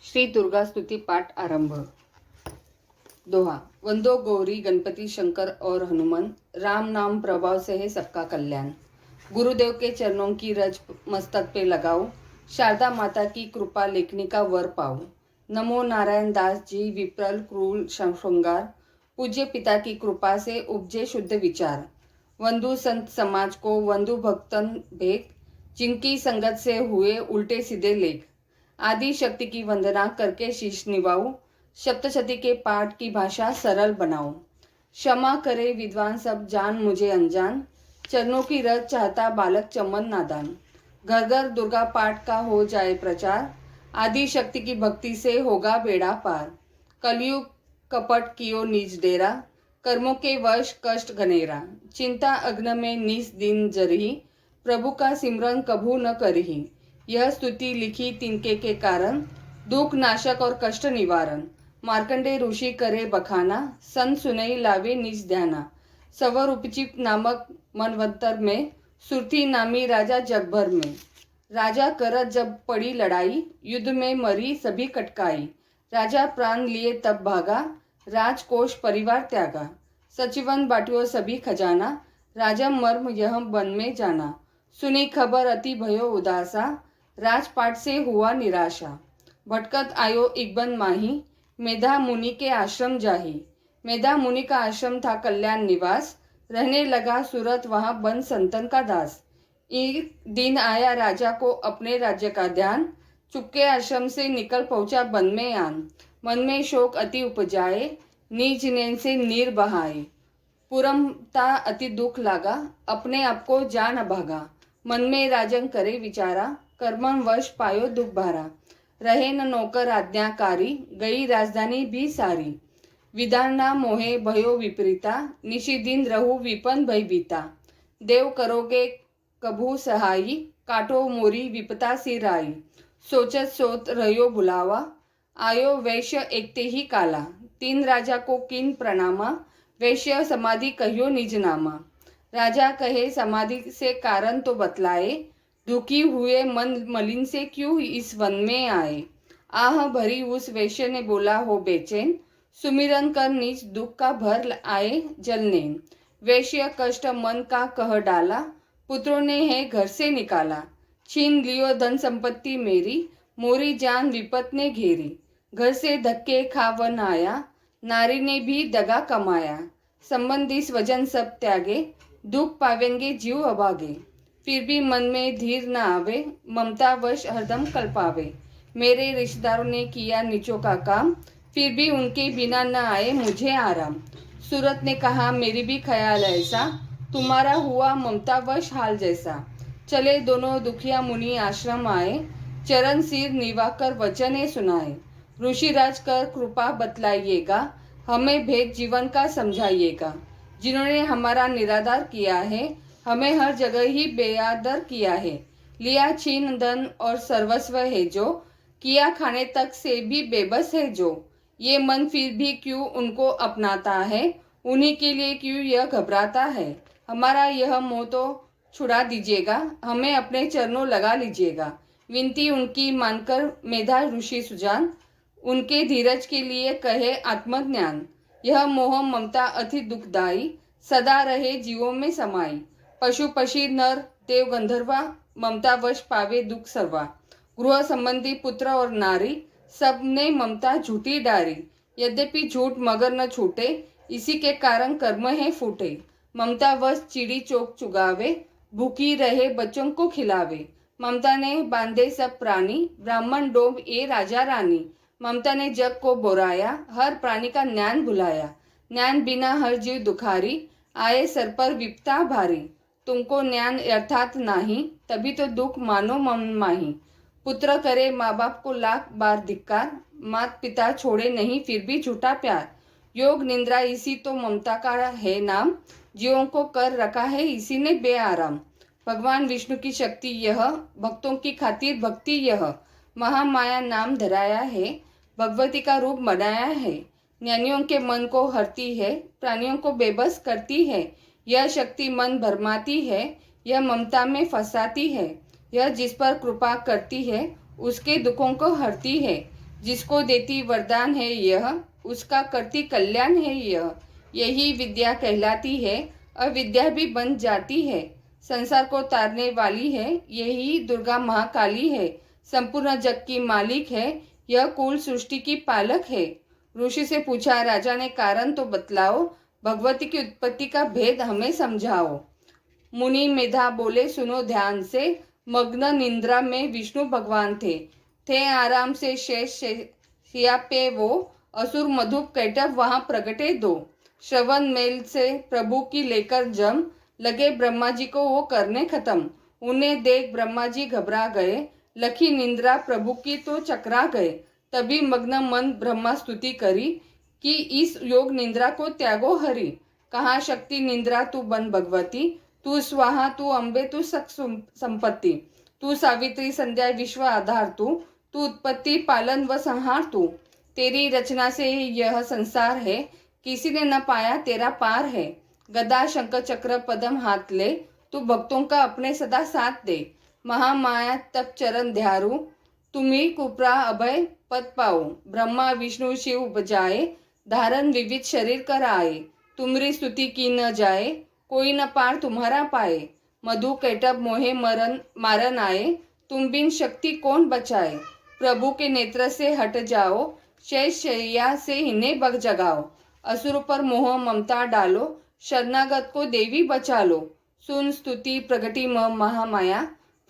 श्री दुर्गा स्तुति पाठ आरंभ। दोहा। वंदो गौरी गणपति शंकर और हनुमान, राम नाम प्रभाव से है सबका कल्याण। गुरुदेव के चरणों की रज मस्तक पे लगाओ, शारदा माता की कृपा लेखनी का वर पाओ। नमो नारायण दास जी विप्रल क्रूर श्रृंगार, पूज्य पिता की कृपा से उपजे शुद्ध विचार। वंदु संत समाज को वंदु भक्तन भेक, जिनकी संगत से हुए उल्टे सीधे लेख। आदि शक्ति की वंदना करके शीश निभाओ, सप्तशती के पाठ की भाषा सरल बनाओ। क्षमा करे विद्वान सब जान मुझे अनजान, चरणों की रज चाहता बालक चमन नादान। घर घर दुर्गा पाठ का हो जाए प्रचार, आदि शक्ति की भक्ति से होगा बेड़ा पार। कलयुग कपट कियो निज डेरा, कर्मों के वश कष्ट घनेरा। चिंता अग्न में निस दिन जरही, प्रभु का सिमरन कभू न करही। यह स्तुति लिखी तिनके के कारण, दुख नाशक और कष्ट निवारण। मार्कंडे ऋषि करे बखाना, संत सुनई लावे निज ध्याना। सवर उपचित नामक मनवंतर में, सुरथी नामी राजा जगभर में। राजा करत जब पड़ी लड़ाई, युद्ध में मरी सभी कटकाई। राजा प्राण लिए तब भागा, राजकोष परिवार त्यागा। सचिवन बाटियो सभी खजाना, राजा मर्म यह वन में जाना। सुनी खबर अति भयो उदासा, राजपाट से हुआ निराशा। भटकत आयो इकबन माही, मेधा मुनि के आश्रम जाही। मेधा मुनि का आश्रम था कल्याण निवास, रहने लगा सूरत वहाँ बन संतन का दास। एक दिन आया राजा को अपने राज्य का ध्यान, चुपके आश्रम से निकल पहुंचा वन में आन। मन में शोक अति उपजाए, निज नैन से नीर बहाए। पुरमता अति दुख लागा, अपने आप को जान भागा। मन में राजन करे विचारा, कर्मन वश पायो दुख भारा। रहे न नौकर आज्ञाकारी, गई राजधानी भी सारी। विधाना मोहे भयो विपरीता, निशि दिन रहु विपन भयभीता। देव करोगे कभू सहाई, काटो मोरी विपता सिराई। सोचत सोत रहो बुलावा, आयो वैश्य एकते ही काला। तीन राजा को किन प्रणामा, वैश्य समाधि कहियो निज नामा। राजा कहे समाधि से कारण तो बतलाए, दुखी हुए मन मलिन से क्यों इस वन में आए। आह भरी उस वैश्य ने बोला हो बेचैन, सुमिरन कर निज दुख का भर आए जलने। वैश्य कष्ट मन का कह डाला, पुत्रों ने है घर से निकाला। छीन लियो धन संपत्ति मेरी, मोरी जान विपत ने घेरी। घर से धक्के खा वन आया, नारी ने भी दगा कमाया। संबंधी स्वजन सब त्यागे, दुख पावेंगे जीव अभागे। फिर भी मन में धीर न आवे, ममता वश हरदम कल्पावे। मेरे रिश्तेदारों ने किया नीचों का काम, फिर भी उनके बिना न आए मुझे आराम। सूरत ने कहा मेरी भी ख्याल ऐसा, तुम्हारा हुआ ममता वश हाल जैसा। चले दोनों दुखिया मुनि आश्रम आए, चरण सिर निवाकर वचने सुनाए। ऋषिराज कर कृपा बतलाइएगा, हमें भेद जीवन का समझाइएगा। जिन्होंने हमारा निरादर किया है, हमें हर जगह ही बेआदर किया है। लिया छीन धन और सर्वस्व है जो, किया खाने तक से भी बेबस है जो। ये मन फिर भी क्यों उनको अपनाता है, उन्हीं के लिए क्यों यह घबराता है। हमारा यह मोह तो छुड़ा दीजिएगा, हमें अपने चरणों लगा लीजिएगा। विनती उनकी मानकर मेधा ऋषि सुजान, उनके धीरज के लिए कहे आत्मज्ञान। यह मोह ममता अति दुखदाई, सदा रहे जीवों में समाई। पशु पक्षी नर देव गंधर्वा, ममता वश पावे दुख सर्वा। गृह संबंधी पुत्र और नारी, सब ने ममता झूठी डारी। यद्यपि झूठ मगर न छूटे, इसी के कारण कर्म है फूटे। ममता वश चिड़ी चोक चुगावे, भूखी रहे बच्चों को खिलावे। ममता ने बांधे सब प्राणी, ब्राह्मण डोम ये राजा रानी। ममता ने जग को बोराया, हर प्राणी का ज्ञान भुलाया। ज्ञान बिना हर जीव दुखारी, आए सर पर विपता भारी। तुमको ज्ञान अर्थात नाही, तभी तो दुख मानो मन माही। पुत्र करे माँ बाप को लाख बार धिक्कार, मात पिता छोड़े नहीं फिर भी झूठा प्यार। योग निंद्रा इसी तो ममता का है नाम, जीवों को कर रखा है इसी ने बेआराम। भगवान विष्णु की शक्ति यह, भक्तों की खातिर भक्ति यह। महामाया नाम धराया है, भगवती का रूप बनाया है। ज्ञानियों के मन को हरती है, प्राणियों को बेबस करती है। यह शक्ति मन भरमाती है, यह ममता में फंसाती है। यह जिस पर कृपा करती है, उसके दुखों को हरती है। जिसको देती वरदान है यह, उसका करती कल्याण है यह। यही विद्या कहलाती है, अविद्या भी बन जाती है। संसार को तारने वाली है, यही दुर्गा महाकाली है। संपूर्ण जग की मालिक है, यह कुल सृष्टि की पालक है। ऋषि से पूछा, राजा ने कारण तो बतलाओ, भगवती की उत्पत्ति का भेद हमें समझाओ। मुनि मेधा बोले, सुनो ध्यान से, मग्न निंद्रा में विष्णु भगवान थे आराम से शेष सिया पे वो, असुर मधुप कैटभ वहां प्रगटे दो। श्रवण मेल से प्रभु की लेकर जम, लगे ब्रह्मा जी को वो करने खत्म। उन्हें देख ब्रह्मा जी घबरा गए, लखी निंद्रा प्रभु की तो चकरा गए। तभी मग्न मन ब्रह्मा स्तुति करी, कि इस योग निंद्रा को त्यागो हरि। कहाँ शक्ति निंद्रा तू बन भगवती, तू स्वाहा तू अम्बे तू सख संपत्ति। तू सावित्री संध्या विश्व आधार तू उत्पत्ति पालन व संहार तू। तेरी रचना से यह संसार है, किसी ने न पाया तेरा पार है। गदा शंख चक्र पदम हाथ ले, तू भक्तों का अपने सदा साथ दे। महामाया तप चरण ध्यारू, तुम्ही कुपरा अभय पद पाओ। ब्रह्मा विष्णु शिव उपजाए, धारण विविध शरीर कर आए। तुमरी स्तुति की न जाए, कोई न पार तुम्हारा पाए। मधु कैटभ मोहे मारन आए, तुम बिन शक्ति कौन बचाए। प्रभु के नेत्र से हट जाओ, शेष शैया से इन्हें बग जगाओ। असुर पर मोह ममता डालो, शरणागत को देवी बचा लो। सुन स्तुति प्रगति महामाया,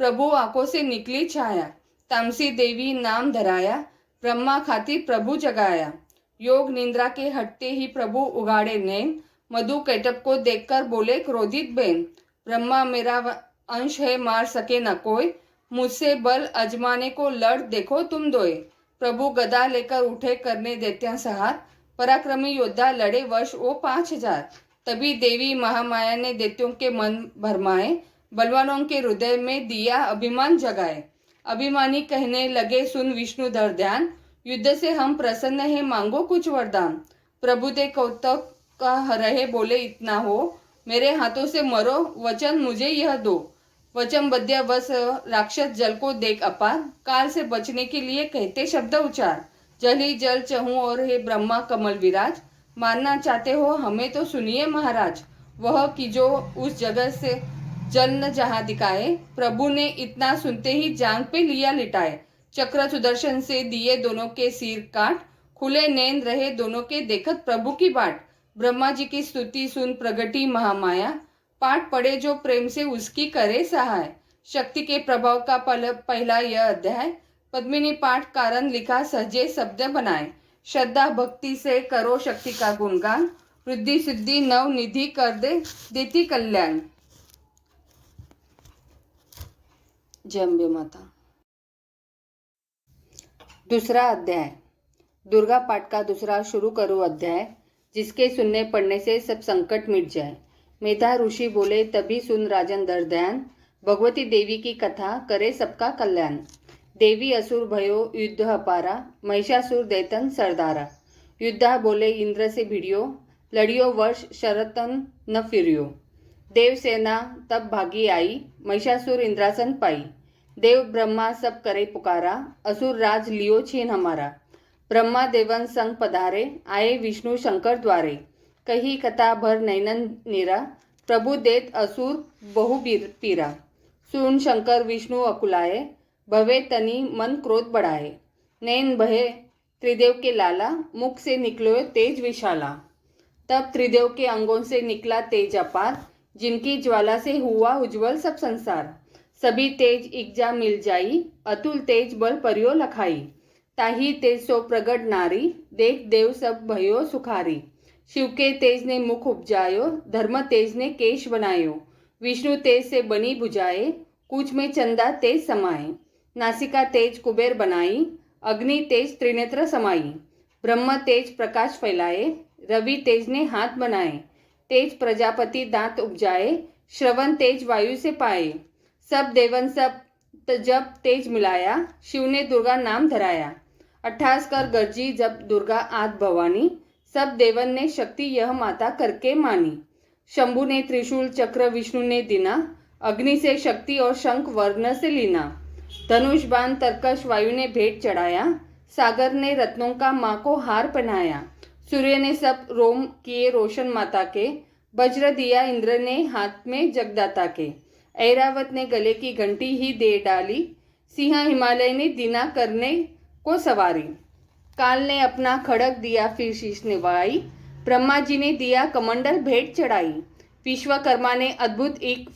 प्रभु आंखों से निकली छाया। तामसी देवी नाम धराया, ब्रह्मा खातिर प्रभु जगाया। योग निंद्रा के हटते ही प्रभु उगाड़े नैन, मधु कैटभ को देखकर बोले क्रोधित बेन। ब्रह्मा मेरा अंश है, मार सके न कोई, मुझसे बल अजमाने को लड़ देखो तुम दोए। प्रभु गदा लेकर उठे करने दैत्य संहार, पराक्रमी योद्धा लड़े वर्ष वो 5000। तभी देवी महामाया ने दैत्यों के मन भरमाए, बलवानों के हृदय में दिया अभिमान जगाए। अभिमानी कहने लगे, सुन विष्णुधर ध्यान, युद्ध से हम प्रसन्न हैं, मांगो कुछ वरदान। प्रभु ते कौतुक का रहे बोले, इतना हो, मेरे हाथों से मरो, वचन मुझे यह दो। वचनबद्ध वस राक्षस जल को देख अपार, काल से बचने के लिए कहते शब्द उच्चार। जल ही जल चहूं और हे ब्रह्मा कमल विराज, मारना चाहते हो हमें तो सुनिए महाराज। वह कि जो उस जगह से जल न जहाँ दिखाए, प्रभु ने इतना सुनते ही जांग पे लिया लिटाए। चक्र सुदर्शन से दिए दोनों के सिर काट, खुले नैन रहे दोनों के देखत प्रभु की बाट। ब्रह्मा जी की स्तुति सुन प्रगटी महामाया, पाठ पढ़े जो प्रेम से उसकी करे सहाय। शक्ति के प्रभाव का पहला यह अध्याय, पद्मिनी पाठ कारण लिखा सहजे शब्द बनाए। श्रद्धा भक्ति से करो शक्ति का गुणगान, वृद्धि सिद्धि नव निधि कर देती कल्याण। जय अम्बे माता। दूसरा अध्याय, दुर्गा पाठ का दूसरा शुरू करो अध्याय, जिसके सुनने पढ़ने से सब संकट मिट जाए। मेधा ऋषि बोले, तभी सुन राजन दर ध्यान, भगवती देवी की कथा करे सबका कल्याण। देवी असुर भयो युद्ध अपारा, महिषासुर दैतन सरदारा। युद्धा बोले इंद्र से भिड़ियो, लड़ियो वर्ष शरतन न फिरियो। देव सेना तब भागी आई, महिषासुर इंद्रासन पाई। देव ब्रह्मा सब करे पुकारा, असुर राज लियो छीन हमारा। ब्रह्मा देवन संग पधारे, आए विष्णु शंकर द्वारे। कही कथा भर नैनन नीरा, प्रभु देत असुर बहु पीरा। सुन शंकर विष्णु अकुलाए, भवे तनी मन क्रोध बढ़ाए। नैन बहे त्रिदेव के लाला, मुख से निकलो तेज विशाला। तब त्रिदेव के अंगों से निकला तेज अपार, जिनकी ज्वाला से हुआ उज्जवल सब संसार। सभी तेज इकजा मिल जाई, अतुल तेज बल परियो लखाई। ताही तेज सो प्रगट नारी, देख देव सब भयो सुखारी। शिव के तेज ने मुख उपजायो, धर्म तेज ने केश बनायो। विष्णु तेज से बनी भुजाए, कूच में चंदा तेज समाए। नासिका तेज कुबेर बनाई, अग्नि तेज त्रिनेत्र समाई। ब्रह्म तेज प्रकाश फैलाए, रवि तेज ने हाथ बनाए। तेज प्रजापति दांत उपजाए, श्रवण तेज वायु से पाए। सब देवन सब जब तेज मिलाया, शिव ने दुर्गा नाम धराया। 28 कर गर्जी जब दुर्गा आद भवानी, सब देवन ने शक्ति यह माता करके मानी। शंभु ने त्रिशूल चक्र विष्णु ने दीना, अग्नि से शक्ति और शंख वर्ण से लीना। धनुष बाण तरकश वायु ने भेंट चढ़ाया, सागर ने रत्नों का माँ को हार पहनाया। सूर्य ने सब रोम किए रोशन माता के, वज्र दिया इंद्र ने हाथ में जगदाता के। ऐरावत ने गले की घंटी ही दे डाली, सिंह हिमालय ने दीना करने को सवारी। काल ने अपना खड़ग दिया फिर शीश निभाई, ब्रह्मा जी ने दिया कमंडल भेंट चढ़ाई। विश्वकर्मा ने अद्भुत एक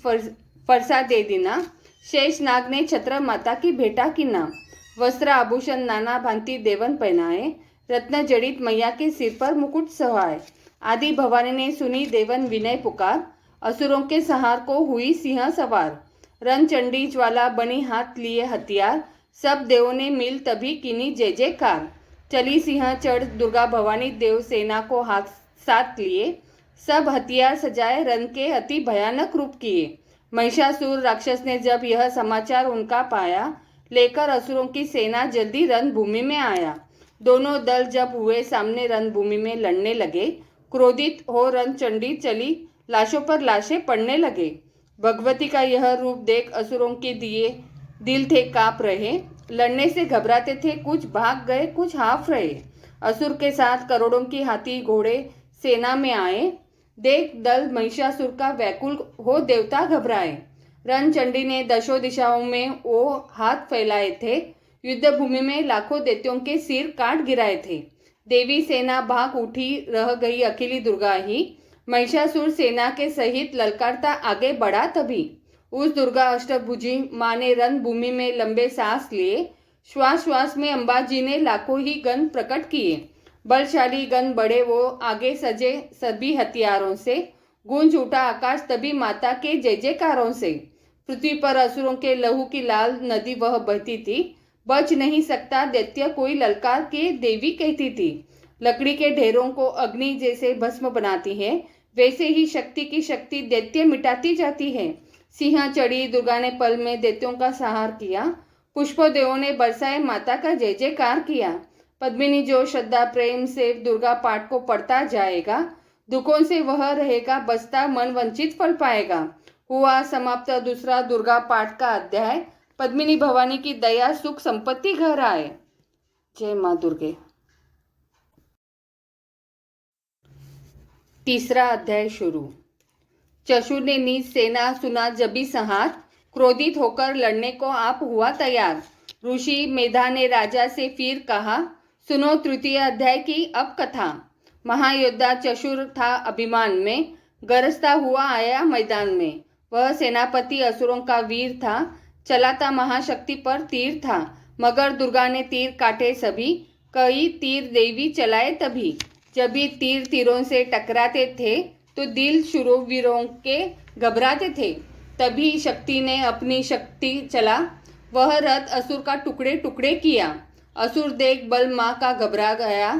फरसा दे दीना, शेष नाग ने छत्र माता की भेंटा कीना। वस्त्र आभूषण नाना भांति देवन पहनाए, रत्न जड़ित मैया के सिर पर मुकुट सहाय। आदि भवानी ने सुनी देवन विनय पुकार, असुरों के संहार को हुई सिंह सवार। रण चंडी ज्वाला बनी हाथ लिए हथियार, सब देवों ने मिल तभी कीनी जय जयकार। चली सिंह चढ़ दुर्गा भवानी देव सेना को हाथ साथ लिए, सब हथियार सजाए रण के अति भयानक रूप किए। महिषासुर राक्षस ने जब यह समाचार उनका पाया, लेकर असुरों की सेना जल्दी रणभूमि में आया। दोनों दल जब हुए सामने रणभूमि में लड़ने लगे, क्रोधित हो रणचंडी चली लाशों पर लाशें पड़ने लगे। भगवती का यह रूप देख असुरों के दिल थे कांप रहे, लड़ने से घबराते थे, कुछ भाग गए कुछ हाफ रहे। असुर के साथ करोड़ों की हाथी घोड़े सेना में आए, देख दल महिषासुर का व्याकुल हो देवता घबराए। रणचंडी ने दशों दिशाओं में वो हाथ फैलाए थे, युद्ध भूमि में लाखों दैत्यों के सिर काट गिराए थे। देवी सेना भाग उठी, रह गई अकेली दुर्गा ही। महिषासुर सेना के सहित ललकारता आगे बढ़ा तभी। उस दुर्गा अष्टभुजी माँ ने रणभूमि में लंबे सांस लिए, श्वास श्वास में अम्बा जी ने लाखों ही गण प्रकट किए। बलशाली गण बढ़े वो आगे सजे सभी हथियारों से, गूंज उठा आकाश तभी माता के जय जयकारों से। पृथ्वी पर असुरों के लहू की लाल नदी वह बहती थी, बच नहीं सकता दैत्य कोई ललकार के देवी कहती थी। लकड़ी के ढेरों को अग्नि जैसे भस्म बनाती है, वैसे ही शक्ति की शक्ति दैत्य मिटाती जाती है। सिंह चढ़ी दुर्गा ने पल में दैत्यों का संहार किया, पुष्पों देवों ने बरसाए माता का जय जयकार किया। पद्मिनी जो श्रद्धा प्रेम से दुर्गा पाठ को पढ़ता जाएगा, दुखों से वह रहेगा बचता, मन वंचित फल पाएगा। हुआ समाप्त दूसरा दुर्गा पाठ का अध्याय। पद्मिनी भवानी की दया सुख संपत्ति घर आए। जय माँ दुर्गे। तीसरा अध्याय शुरू। चशुर ने नीच सेना सुना जबी संहार, क्रोधित होकर लड़ने को आप हुआ तैयार। ऋषि मेधा ने राजा से फिर कहा, सुनो तृतीय अध्याय की अब कथा। महायोद्धा चशुर था अभिमान में, गरजता हुआ आया मैदान में। वह सेनापति असुरों का वीर था, चलाता महाशक्ति पर तीर था। मगर दुर्गा ने तीर काटे सभी, कई तीर देवी चलाए तभी। जब भी तीर तीरों से टकराते थे तो दिल शूरवीरों के घबराते थे। तभी शक्ति ने अपनी शक्ति चला, वह रथ असुर का टुकड़े टुकड़े किया। असुर देख बल माँ का घबरा गया,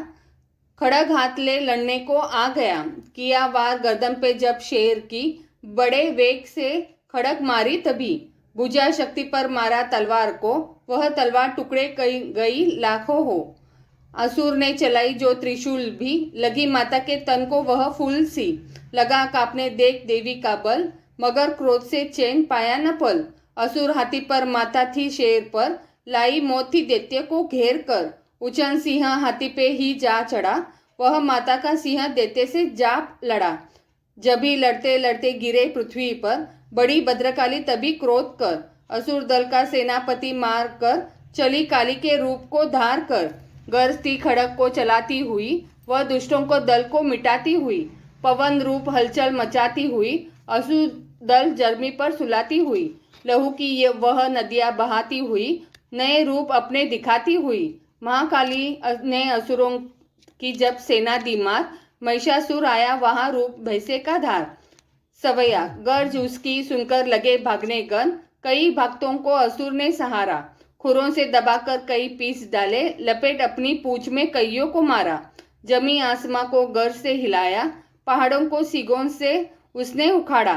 खड़ग हाथ ले लड़ने को आ गया। किया वार गर्दन पे जब शेर की, बड़े वेग से खड़ग मारी तभी। भुजा शक्ति पर मारा तलवार को, वह तलवार टुकड़े गई लाखों हो। असुर ने चलाई जो त्रिशूल भी, लगी माता के तन को वह फूल सी। लगा कांपने देख देवी का बल, मगर क्रोध से चैन पाया न पल। असुर हाथी पर माता थी शेर पर, लाई मौत थी दैत्य को घेर कर। उचन सिंह हाथी पे ही जा चढ़ा, वह माता का सिंह दैत्य से जा लड़ा। जभी लड़ते लड़ते गिरे पृथ्वी पर, बड़ी भद्रकाली तभी क्रोध कर। असुर दल का सेनापति मार कर, चली काली के रूप को धार कर। गरजती खड़ग को चलाती हुई, वह दुष्टों को दल को मिटाती हुई। पवन रूप हलचल मचाती हुई, असुर दल जर्मी पर सुलाती हुई। लहू की ये वह नदियाँ बहाती हुई, नए रूप अपने दिखाती हुई। महाकाली ने असुरों की जब सेना दी मार, महिषासुर आया वहाँ रूप भैंसे का धार। सवैया गर्ज उसकी सुनकर लगे भागने गण, कई भक्तों को असुर ने सहारा। खुरों से दबाकर कई पीस डाले, लपेट अपनी पूंछ में कईयों को मारा। जमी आसमां को गर्ज से हिलाया, पहाड़ों को सिगों से उसने उखाड़ा।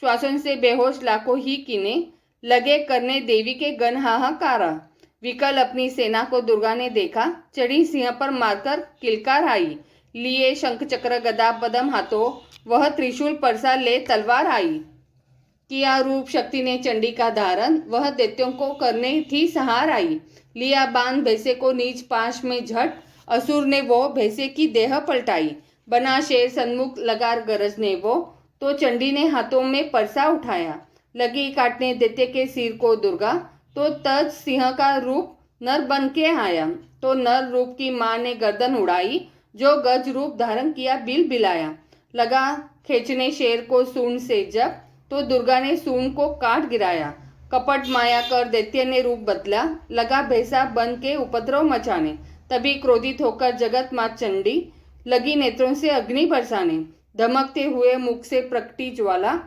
श्वासों से बेहोश लाखों ही कीने, लगे करने देवी के गण हाहाकारा। विकल अपनी सेना को दुर्गा ने देखा, चढ़ी सिंह पर मारकर किलकार आई। लिए शंख चक्र गदा पद्म हाथों, वह त्रिशूल परसा ले तलवार आई। किया रूप शक्ति ने चंडी का धारण, वह दैत्यों को करने थी संहार आई। लिया बांध भैंसे को नीच पाश में झट, असुर ने वो भैंसे की देह पलटाई। बना शेर सन्मुख लगा गरजने वो, तो चंडी ने हाथों में परसा उठाया। लगी काटने दैत्य के सिर को दुर्गा, तो तज सिंह का रूप नर बन के आया। तो नर रूप की माँ ने गर्दन उड़ाई, जो गज रूप धारण किया बिल बिलाया। लगा खींचने शेर को सूंड से जब, तो दुर्गा ने सूंड को काट गिराया। कपट माया कर दैत्य ने रूप बदला, लगा भैंसा बन के उपद्रव मचाने। तभी क्रोधित होकर जगत माँ चंडी, लगी नेत्रों से अग्नि बरसाने। धमकते हुए मुख से प्रकटी ज्वाला,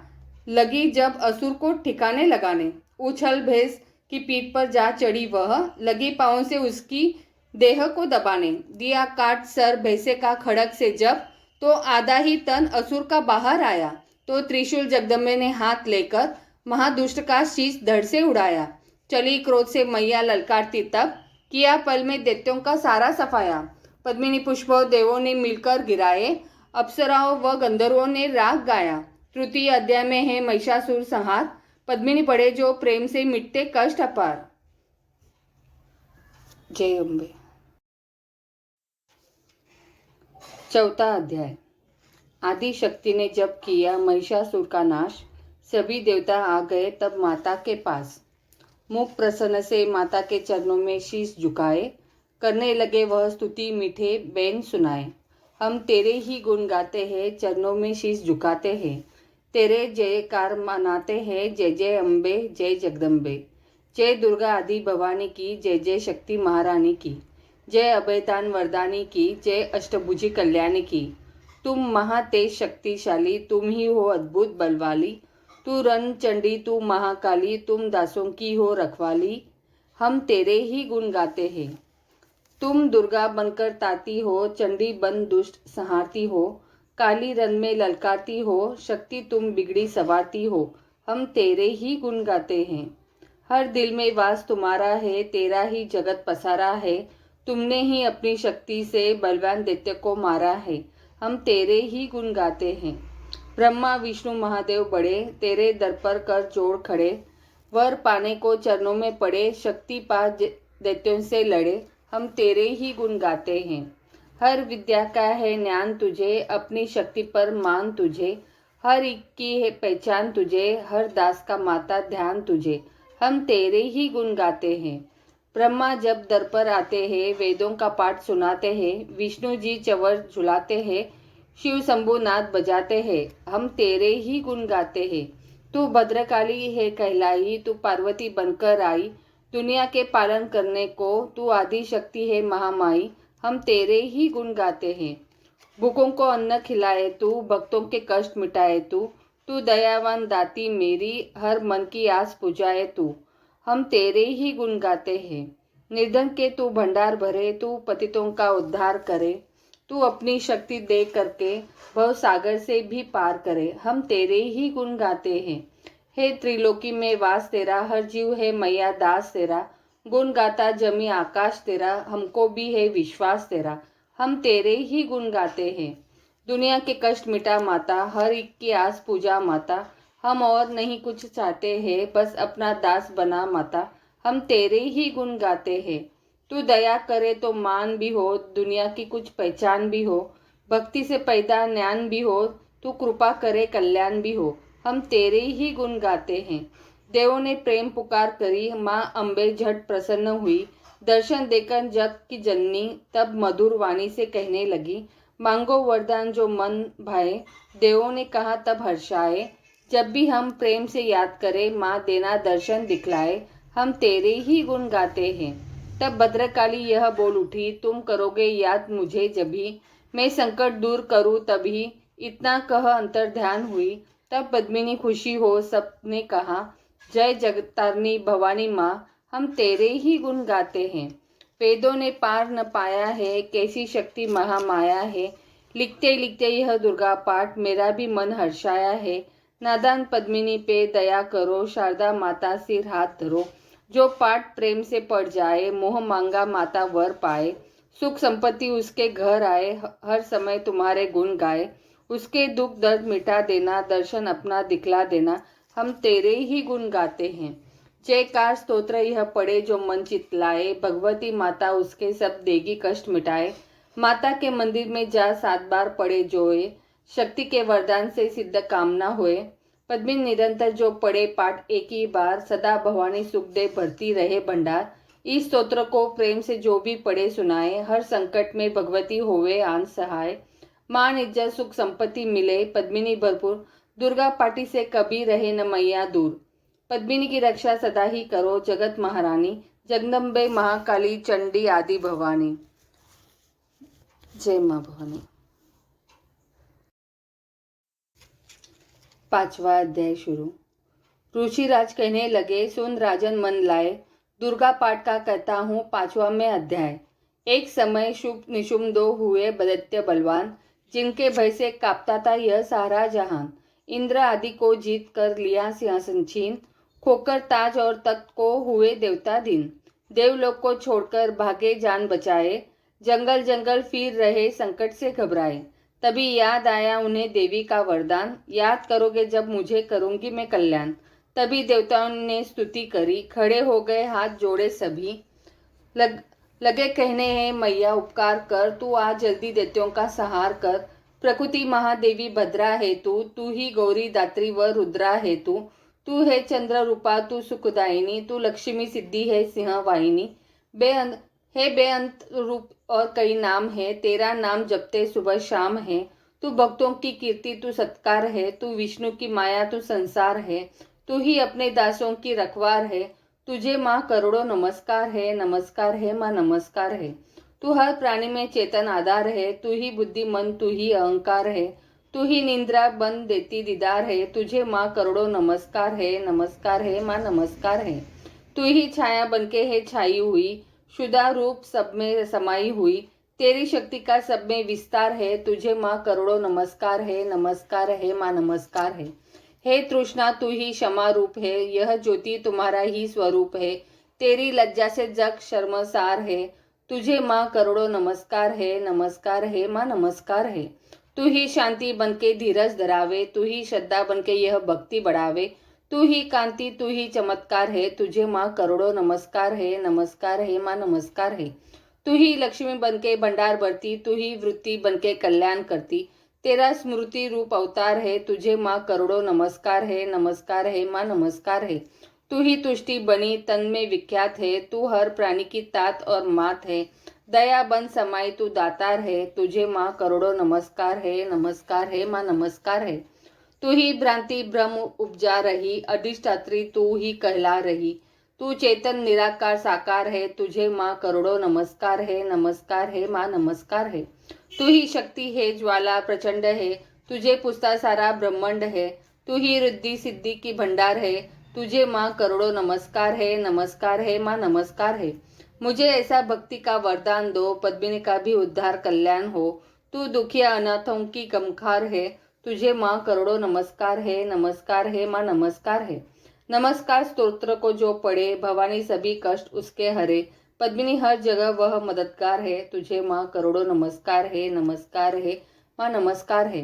लगी जब असुर को ठिकाने लगाने। उछल भैंस की पीठ पर जा चढ़ी वह, लगी पांव से उसकी देह को दबाने। दिया काट सर भैंसे का खड़क से जब, तो आधा ही तन असुर का बाहर आया। तो त्रिशूल जगदम्बे ने हाथ लेकर महादुष्ट का शीश धड़ से उड़ाया। चली क्रोध से मैया ललकारती तब, किया पल में दैत्यों का सारा सफाया। पद्मिनी पुष्पों देवों ने मिलकर गिराए, अप्सराओं व गंधर्वों ने राग गाया। तृतीय अध्याय में है महिषासुर संहार, पद्मिनी पढ़े जो प्रेम से मिटते कष्ट अपार। जय अम्बे। चौथा अध्याय। आदि शक्ति ने जब किया महिषासुर का नाश, सभी देवता आ गए तब माता के पास। मुख प्रसन्न से माता के चरणों में शीश झुकाए, करने लगे वह स्तुति मीठे बैन सुनाए। हम तेरे ही गुण गाते हैं, चरणों में शीश झुकाते हैं, तेरे जयकार मनाते हैं। जय जय अम्बे, जय जगदम्बे, जय दुर्गा आदि भवानी की, जय जय शक्ति महारानी की, जय अभयदान वरदानी की, जय अष्टभुजी कल्याणी की। तुम महातेज शक्तिशाली, तुम ही हो अद्भुत बलवाली, तू रण चंडी तू महाकाली, तुम दासों की हो रखवाली। हम तेरे ही गुण गाते हैं। तुम दुर्गा बनकर ताती हो, चंडी बन दुष्ट संहारती हो, काली रन में ललकारती हो, शक्ति तुम बिगड़ी सवारती हो। हम तेरे ही गुण गाते हैं। हर दिल में वास तुम्हारा है, तेरा ही जगत पसारा है, तुमने ही अपनी शक्ति से बलवान दैत्य को मारा है। हम तेरे ही गुण गाते हैं। ब्रह्मा विष्णु महादेव बड़े, तेरे दर पर कर जोड़ खड़े, वर पाने को चरणों में पड़े, शक्ति पा दैत्यों से लड़े। हम तेरे ही गुण गाते हैं। हर विद्या का है ज्ञान तुझे, अपनी शक्ति पर मान तुझे, हर एक की है पहचान तुझे, हर दास का माता ध्यान तुझे। हम तेरे ही गुण गाते हैं। ब्रह्मा जब दर पर आते हैं, वेदों का पाठ सुनाते हैं, विष्णु जी चवर झुलाते हैं, शिव शंभु नाद बजाते हैं। हम तेरे ही गुण गाते हैं। तू भद्रकाली है कहलाई, तू पार्वती बनकर आई, दुनिया के पालन करने को, तू आदि शक्ति है महामाई। हम तेरे ही गुण गाते हैं। भूखों को अन्न खिलाए तू, भक्तों के कष्ट मिटाए तू, तू दयावान दाती मेरी, हर मन की आस पुजाए तू। हम तेरे ही गुण गाते हैं। निर्धन के तू भंडार भरे, तू पतितों का उद्धार करे, तू अपनी शक्ति दे करके भव सागर से भी पार करे। हम तेरे ही गुण गाते हैं। हे त्रिलोकी में वास तेरा, हर जीव है मैया दास तेरा, गुण गाता जमी आकाश तेरा, हमको भी है विश्वास तेरा। हम तेरे ही गुण गाते हैं। दुनिया के कष्ट मिटा माता, हर एक की आस पूजा माता, हम और नहीं कुछ चाहते हैं, बस अपना दास बना माता। हम तेरे ही गुण गाते हैं। तू दया करे तो मान भी हो, दुनिया की कुछ पहचान भी हो, भक्ति से पैदा ज्ञान भी हो, तू कृपा करे कल्याण भी हो। हम तेरे ही गुण गाते हैं। देवों ने प्रेम पुकार करी, माँ अम्बे झट प्रसन्न हुई, दर्शन देकर जग की जननी तब मधुर वाणी से कहने लगी, मांगो वरदान जो मन भाए। देवों ने कहा तब हर्षाए, जब भी हम प्रेम से याद करें, माँ देना दर्शन दिखलाए। हम तेरे ही गुण गाते हैं। तब भद्रकाली यह बोल उठी, तुम करोगे याद मुझे जभी, मैं संकट दूर करूँ तभी, इतना कह अंतर ध्यान हुई। तब पद्मिनी खुशी हो सबने कहा, जय जगतारनी भवानी माँ, हम तेरे ही गुण गाते हैं। वेदों ने पार न पाया है, कैसी शक्ति महामाया है, लिखते लिखते यह दुर्गा पाठ मेरा भी मन हर्षाया है। नादान पद्मिनी पे दया करो, शारदा माता सिर हाथ धरो, जो पाठ प्रेम से पढ़ जाए, मोह मांगा माता वर पाए, सुख संपत्ति उसके घर आए, हर समय तुम्हारे गुण गाए, उसके दुख दर्द मिटा देना, दर्शन अपना दिखला देना। हम तेरे ही गुण गाते हैं। जयकार स्तोत्र यह पढ़े जो मन चितलाए, भगवती माता उसके सब देगी कष्ट मिटाए। माता के मंदिर में जा 7 बार पढ़े जोए, शक्ति के वरदान से सिद्ध कामना होए। पद्मिनी निरंतर जो पढ़े पाठ एक ही बार, सदा भवानी सुख दे भरती रहे भंडार। इस स्तोत्र को प्रेम से जो भी पढ़े सुनाए, हर संकट में भगवती होवे आन सहाय। मान इज्जत सुख संपत्ति मिले पद्मिनी भरपूर, दुर्गा पाटी से कभी रहे न मैया दूर। पद्मिनी की रक्षा सदा ही करो जगत महारानी, जगदम्बे महाकाली चंडी आदि भवानी। जय मां भवानी। 5वां अध्याय शुरू। ऋषिराज कहने लगे, सुन राजन मन लाए, दुर्गा पाठ का कहता हूँ 5वां में अध्याय। एक समय शुभ निशुम 2 हुए दैत्य बलवान, जिनके भय से कांपता था यह सारा जहान। इंद्र आदि को जीत कर लिया सिंहासन छीन, खोकर ताज और तख्त को हुए देवता दीन। देवलोक को छोड़कर भागे जान बचाए, जंगल जंगल फिर रहे संकट से घबराए। तभी याद आया उन्हें देवी का वरदान, याद करोगे जब मुझे करूंगी मैं कल्याण। तभी देवताओं ने स्तुति करी, खड़े हो गए हाथ जोड़े सभी। लगे कहने हैं मैया उपकार कर, तू आ जल्दी दैत्यों का संहार कर। प्रकृति महादेवी भद्रा है तू ही गौरी दात्री व रुद्रा है तू है चंद्र रूपा तू सुखदायिनी, तू लक्ष्मी सिद्धि है सिंह वाहिनी। बेअंत रूप और कई नाम है, तेरा नाम जपते सुबह शाम है। तू भक्तों की कीर्ति तू सत्कार है, तू विष्णु की माया तू संसार है। तू ही अपने दासों की रखवार है, तुझे माँ करोड़ों नमस्कार है माँ नमस्कार है। तू हर प्राणी में चेतन आधार है, तू ही बुद्धि मन तू ही अहंकार है। तू ही निंद्रा बन देती दीदार है, तुझे माँ करोड़ों नमस्कार है माँ नमस्कार है। तू ही छाया बनके है छाई हुई, शुदा रूप सब में समाई हुई। तेरी शक्ति का सब में विस्तार है, तुझे माँ करोड़ों नमस्कार है माँ नमस्कार है। हे तृष्णा तू ही क्षमा रूप है, यह ज्योति तुम्हारा ही स्वरूप है। तेरी लज्जा से जग शर्मसार है, तुझे माँ करोड़ों नमस्कार है माँ नमस्कार है। तू ही शांति बनके धीरज धरावे, तू ही श्रद्धा बनके यह भक्ति बढ़ावे। तू ही कांति तू ही चमत्कार है, तुझे माँ करोड़ों नमस्कार है माँ नमस्कार है। तू ही लक्ष्मी बनके भंडार भरती, तू ही वृत्ति बनके कल्याण करती। तेरा स्मृति रूप अवतार है, तुझे माँ करोड़ों नमस्कार है माँ नमस्कार है। तू ही तुष्टि बनी तन में विख्यात है, तू हर प्राणी की तात और मात है। दया बन समाई तू दातार है, तुझे माँ करोड़ों नमस्कार है माँ नमस्कार है। तू ही भ्रांति भ्रम उपजा रही, अधिष्ठात्री तू ही कहला रही। तू चेतन निराकार साकार है, तुझे माँ करोड़ों नमस्कार है माँ नमस्कार है। तू ही शक्ति है ज्वाला प्रचंड है, तुझे पुछता सारा ब्रह्मांड है। तू ही रिद्धि सिद्धि की भंडार है, तुझे माँ करोड़ों नमस्कार है माँ नमस्कार है। मुझे ऐसा भक्ति का वरदान दो, पद्मिनी का भी उद्धार कल्याण हो। तू दुखिया अनाथों की गमखार है, तुझे माँ करोड़ों नमस्कार है माँ नमस्कार है। नमस्कार स्तोत्र को जो पढ़े, भवानी सभी कष्ट उसके हरे। पद्मिनी हर जगह वह मददगार है, तुझे माँ करोड़ों नमस्कार है माँ नमस्कार है।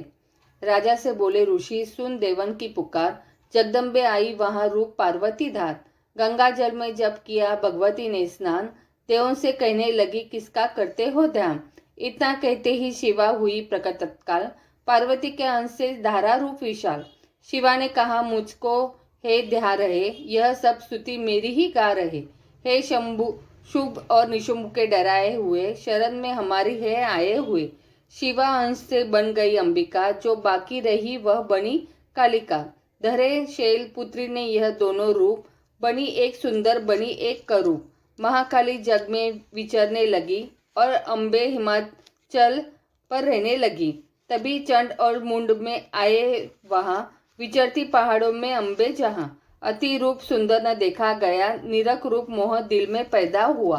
राजा से बोले ऋषि, सुन देवन की पुकार, जगदम्बे आई वहाँ रूप पार्वती धार। गंगा जल में जब किया भगवती ने स्नान, देवों से कहने लगी किसका करते हो ध्यान। इतना कहते ही शिवा हुई प्रकट तत्काल, पार्वती के अंश से धारा रूप विशाल। शिवा ने कहा मुझको हे ध्या रहे, यह सब स्तुति मेरी ही गा रहे। हे शंभु शुभ और निशुंभ के डराए हुए, शरण में हमारी है आए हुए। शिवा अंश से बन गई अंबिका, जो बाकी रही वह बनी कालिका। धरे शैल पुत्री ने यह दोनों रूप, बनी एक सुंदर बनी एक करूप। महाकाली जग में विचरने लगी, और अम्बे हिमाचल पर रहने लगी। तभी चंड और मुंड में आए वहाँ, विचरती पहाड़ों में अम्बे जहाँ। अति रूप सुंदर न देखा गया, निरख रूप मोह दिल में पैदा हुआ।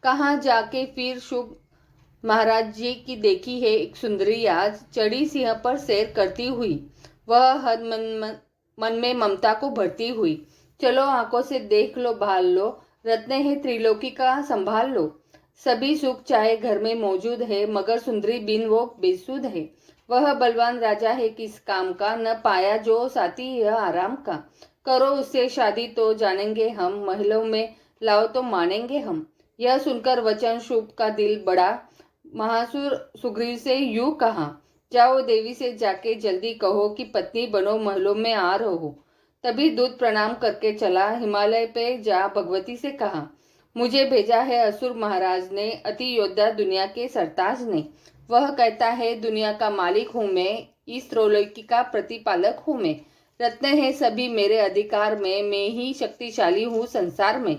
कहाँ जाके फिर शुभ महाराज जी की देखी है एक सुंदरी आज, चढ़ी सिंह पर सैर करती हुई। वह हर मन में ममता को भरती हुई। चलो आंखों से देख लो भाल लो, रत्न है त्रिलोकी का संभाल लो। सभी सुख चाहे घर में मौजूद है, मगर सुंदरी बिन वो बेसुध है। वह बलवान राजा है किस काम का, न पाया जो साथी यह आराम का। करो उससे शादी तो जानेंगे हम, महलों में लाओ तो मानेंगे हम। यह सुनकर वचन शुभ का दिल बड़ा, महासुर सुग्रीव से यूं कहा, जाओ देवी से जाके जल्दी कहो कि पत्नी बनो महलों में आ रहो। तभी दूत प्रणाम करके चला, हिमालय पे जा भगवती से कहा, मुझे भेजा है असुर महाराज ने, अति योद्धा दुनिया के सरताज ने। वह कहता है दुनिया का मालिक हूँ मैं, इस त्रिलोकी का प्रतिपालक हूँ मैं। रत्न है सभी मेरे अधिकार में, मैं ही शक्तिशाली हूँ संसार में।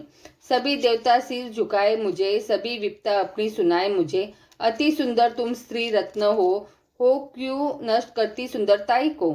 सभी देवता सिर झुकाए मुझे, सभी विपदा अपनी सुनाए मुझे। अति सुंदर तुम स्त्री रत्न हो क्यों नष्ट करती सुंदरताई को।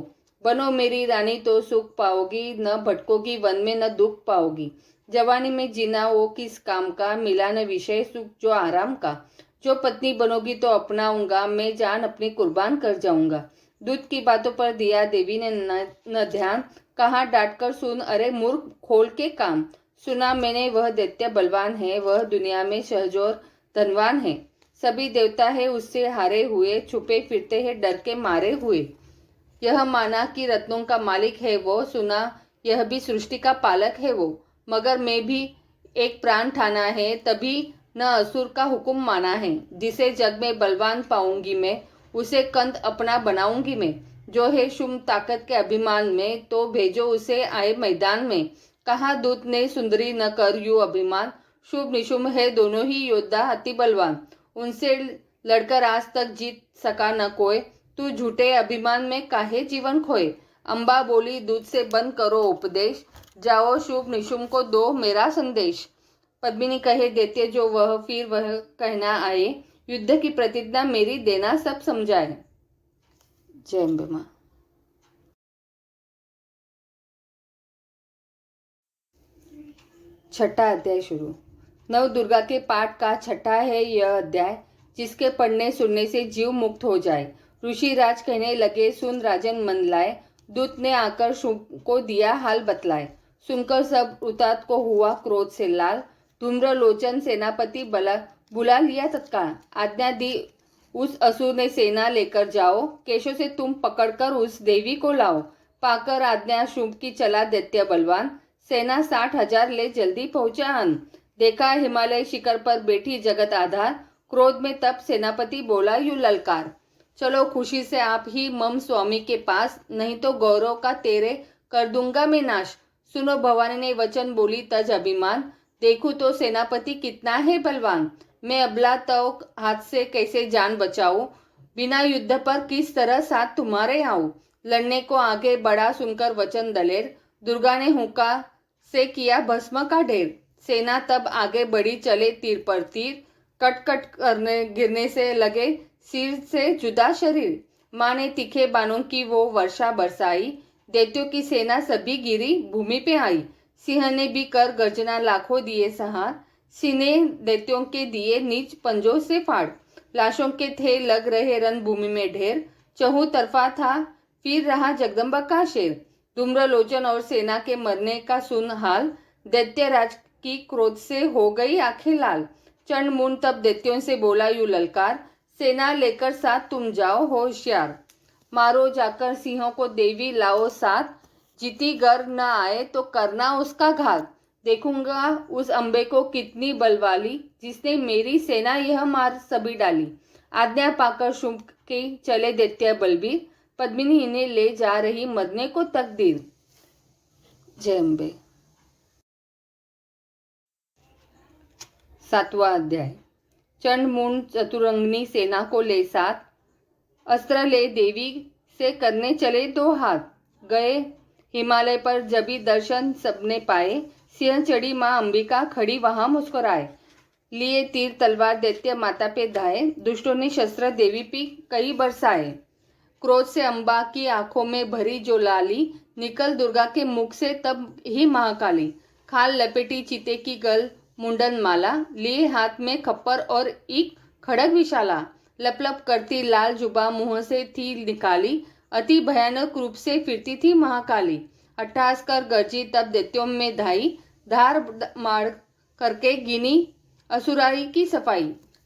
बनो मेरी रानी तो सुख पाओगी, न भटकोगी वन में न दुख पाओगी। जवानी में जीना वो किस काम का, मिला न विषय सुख जो आराम का। जो पत्नी बनोगी तो अपनाऊंगा, मैं जान अपनी कुर्बान कर जाऊंगा। दूत की बातों पर दिया देवी ने न ध्यान, कहा डांट कर सुन अरे मूर्ख खोल के कान। सुना मैंने वह दैत्य बलवान है, वह दुनिया में सहजोर धनवान है। सभी देवता है उससे हारे हुए, छुपे फिरते हैं डर के मारे हुए। यह माना कि रत्नों का मालिक है वो, सुना यह भी सृष्टि का पालक है वो। मगर मैं भी एक प्राण ठाना है, तभी न असुर का हुक्म माना है। जिसे जग में बलवान पाऊंगी मैं, उसे कंद अपना बनाऊंगी मैं। जो है शुम ताकत के अभिमान में, तो भेजो उसे आए मैदान में। कहा दूत ने सुंदरी न कर यूं अभिमान, शुभ निशुम है दोनों ही योद्धा अति बलवान। उनसे लड़कर आज तक जीत सका न कोई, तू झूठे अभिमान में काहे जीवन खोए। अम्बा बोली दूध से बंद करो उपदेश, जाओ शुभ निशुम को दो मेरा संदेश। पद्मिनी कहे देते जो वह, फिर वह कहना आए, युद्ध की प्रतिज्ञा मेरी देना सब समझाए। जय अम्बे मां। छठा अध्याय शुरू। नव दुर्गा के पाठ का छठा है यह अध्याय, जिसके पढ़ने सुनने से जीव मुक्त हो जाए। ऋषि राज कहने लगे, सुन राजन मन लाए। दूत ने आकर शुभ को दिया हाल बतलाए। सुनकर सब उतात को हुआ क्रोध से लाल। धूम्रलोचन सेनापति बुला लिया तत्काल। आज्ञा दी उस असुर ने सेना लेकर जाओ, केशों से तुम पकड़कर उस देवी को लाओ। पाकर आज्ञा शुभ की चला दैत्य बलवान, सेना 60,000 ले जल्दी पहुंचा। देखा हिमालय शिखर पर बैठी जगत आधार, क्रोध में तब सेनापति बोला यूं ललकार, चलो खुशी से आप ही मम स्वामी के पास, नहीं तो गौरव का तेरे कर दूंगा मैं नाश। सुनो भवानी ने वचन बोली तज अभिमान, देखूं तो सेनापति कितना है बलवान। मैं अबला तो हाथ से कैसे जान बचाऊं, बिना युद्ध पर किस तरह साथ तुम्हारे आऊं। लड़ने को आगे बढ़ा सुनकर वचन दलेर, दुर्गा ने हुक्का से किया भस्म का ढेर। सेना तब आगे बढ़ी चले तीर पर तीर, कट कट करने गिरने से लगे सिर से जुदा शरीर। माँ ने तीखे बाणों की वो वर्षा बरसाई, दैत्यों की सेना सभी गिरी भूमि पे आई। सिंह ने भी कर गर्जना लाखों दिए सहार, सीने दैत्यों के दिए नीच पंजों से फाड़। लाशों के थे लग रहे रण भूमि में ढेर, चहु तरफा था फिर रहा जगदम्बा का शेर। धूम्रलोचन और सेना के मरने का सुन हाल, दैत्य राज की क्रोध से हो गई आंखें लाल। चंड मुंड तब दैत्यों से बोला यूं ललकार, सेना लेकर साथ तुम जाओ होशियार। मारो जाकर सिंहों को देवी लाओ साथ, जीती गर न आए तो करना उसका घात। देखूंगा उस अम्बे को कितनी बलवाली, जिसने मेरी सेना यह मार सभी डाली। आज्ञा पाकर शुभ के चले दैत्य बलबीर, पद्मिनी इन्हें ले जा रही मरने को तकदीर। जय अम्बे। सातवां अध्याय। चंड मुंड चतुरंगनी सेना को ले साथ, अस्त्र ले देवी से करने चले दो हाथ। गए हिमालय पर जबी दर्शन सबने पाए, सिंह चढ़ी माँ अंबिका खड़ी वहां मुस्कुराए। लिए तीर तलवार दैत्य माता पे धाए, दुष्टों ने शस्त्र देवी पे कई बरसाए। क्रोध से अम्बा की आंखों में भरी जो लाली, निकल दुर्गा के मुख से तब ही महाकाली। खाल लपेटी चिते की गल मुंडन माला, लिए हाथ में खप्पर और एक खड़ग विशाला। लपलप करती लाल जुबा मुंह से थी निकाली, अति भयानक रूप से फिरती थी महाकाली। अट्टहास कर गरजी तब दैत्यों में धाई, धार मार करके गिनी असुराई की सफाई।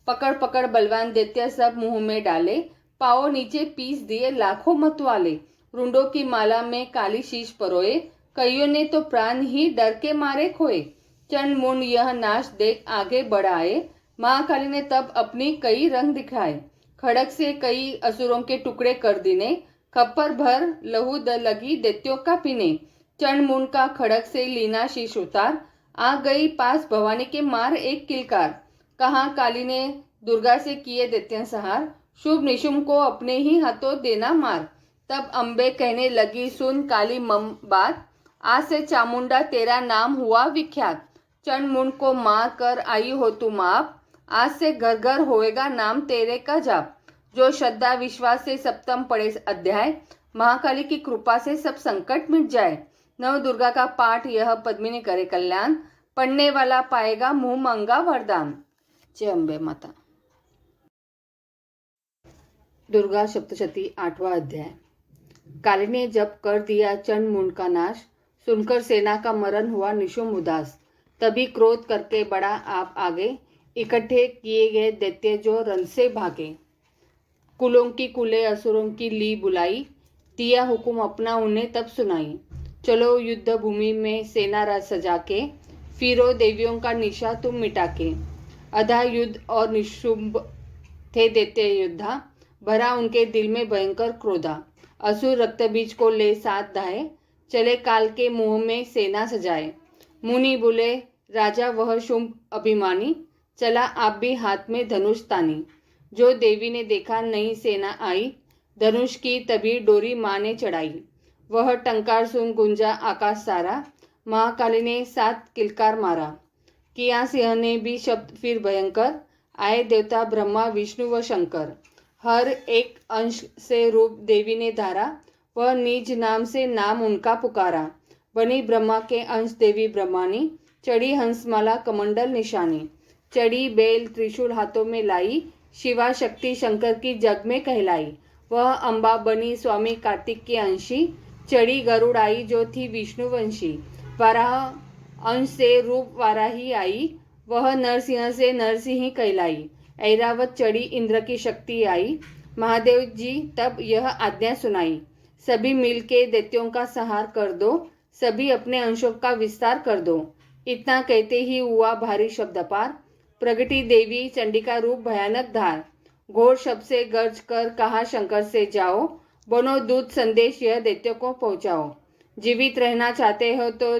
पकड़ पकड़ बलवान दैत्य सब मुंह में डाले, पाँव नीचे पीस दिए लाखों मतवाले, रुंडों की माला में काली शीश परोए, कईयों ने तो प्राण ही डर के मारे खोए। चंड मुंड यह नाश देख आगे बढ़ाए, महाकाली ने तब अपनी कई रंग दिखाए। खड़क से कई असुरों के टुकड़े कर दिने, खप्पर भर लहू लगी दैत्यों का पीने। चंड मुंड का खड़क से लीना शीश उतार, आ गई पास भवानी के मार एक किलकार। कहाँ काली ने दुर्गा से किए दैत्य संहार, शुभ निशुम को अपने ही हाथों देना मार। तब अम्बे कहने लगी सुन काली मम बात, आज से चामुंडा तेरा नाम हुआ विख्यात। चंड मुंड को मार कर आई हो तुम आप, आज से घर घर होएगा नाम तेरे का जाप। जो श्रद्धा विश्वास से सप्तम पढ़े अध्याय, महाकाली की कृपा से सब संकट मिट जाए। नव दुर्गा का पाठ यह पद्मिनी करे कल्याण, पढ़ने वाला पाएगा मुंह मंगा वरदान। जय अम्बे माता। दुर्गा सप्तशती 8वां अध्याय। काली ने जब कर दिया चंड मुंड का नाश, सुनकर सेना का मरण हुआ निशुम उदास। तभी क्रोध करके बड़ा आप आगे, इकट्ठे किए गए दैत्य जो रण से भागे। कुलों की कुले असुरों की ली बुलाई, दिया हुक्म अपना उन्हें तब सुनाई। चलो युद्ध भूमि में सेना राज सजा के, फिरो देवियों का निशा तुम मिटा के। अधा युद्ध और निशुंभ थे दैत्य योद्धा, भरा उनके दिल में भयंकर क्रोधा। असुर रक्त बीज को ले साथ धाये, चले काल के मुंह में सेना सजाए। मुनि बोले राजा वह शुंभ अभिमानी, चला आप भी हाथ में धनुष तानी। जो देवी ने देखा नई सेना आई, धनुष की तभी डोरी माँ ने चढ़ाई। वह टंकार सुन गुंजा आकाश सारा, महाकाली ने 7 किलकार मारा। किया सिंह ने भी शब्द फिर भयंकर, आए देवता ब्रह्मा विष्णु व शंकर। हर एक अंश से रूप देवी ने धारा, वह निज नाम से नाम उनका पुकारा। बनी ब्रह्मा के अंश देवी ब्रह्मानी, चढ़ी हंसमाला कमंडल निशानी। चढ़ी बेल त्रिशूल हाथों में लाई, शिवा शक्ति शंकर की जग में कहलाई। वह अम्बा बनी स्वामी कार्तिक की अंशी, चढ़ी गरुड़ आई जो थी विष्णुवंशी। वाराह अंश से रूप वाराही आई, वह नरसिंह से नरसिंह कहलाई। ऐरावत चढ़ी इंद्र की शक्ति आई, महादेव जी तब यह आज्ञा सुनाई। सभी मिलके दैत्यों का संहार कर दो, सभी अपने अंशों का विस्तार कर दो। इतना कहते ही हुआ भारी शब्द अपार, प्रगटी देवी चंडिका रूप भयानक धार। घोर शब्द से गर्ज कर कहा शंकर से जाओ, बनो दूत संदेश यह दैत्यों को पहुंचाओ। जीवित रहना चाहते हो तो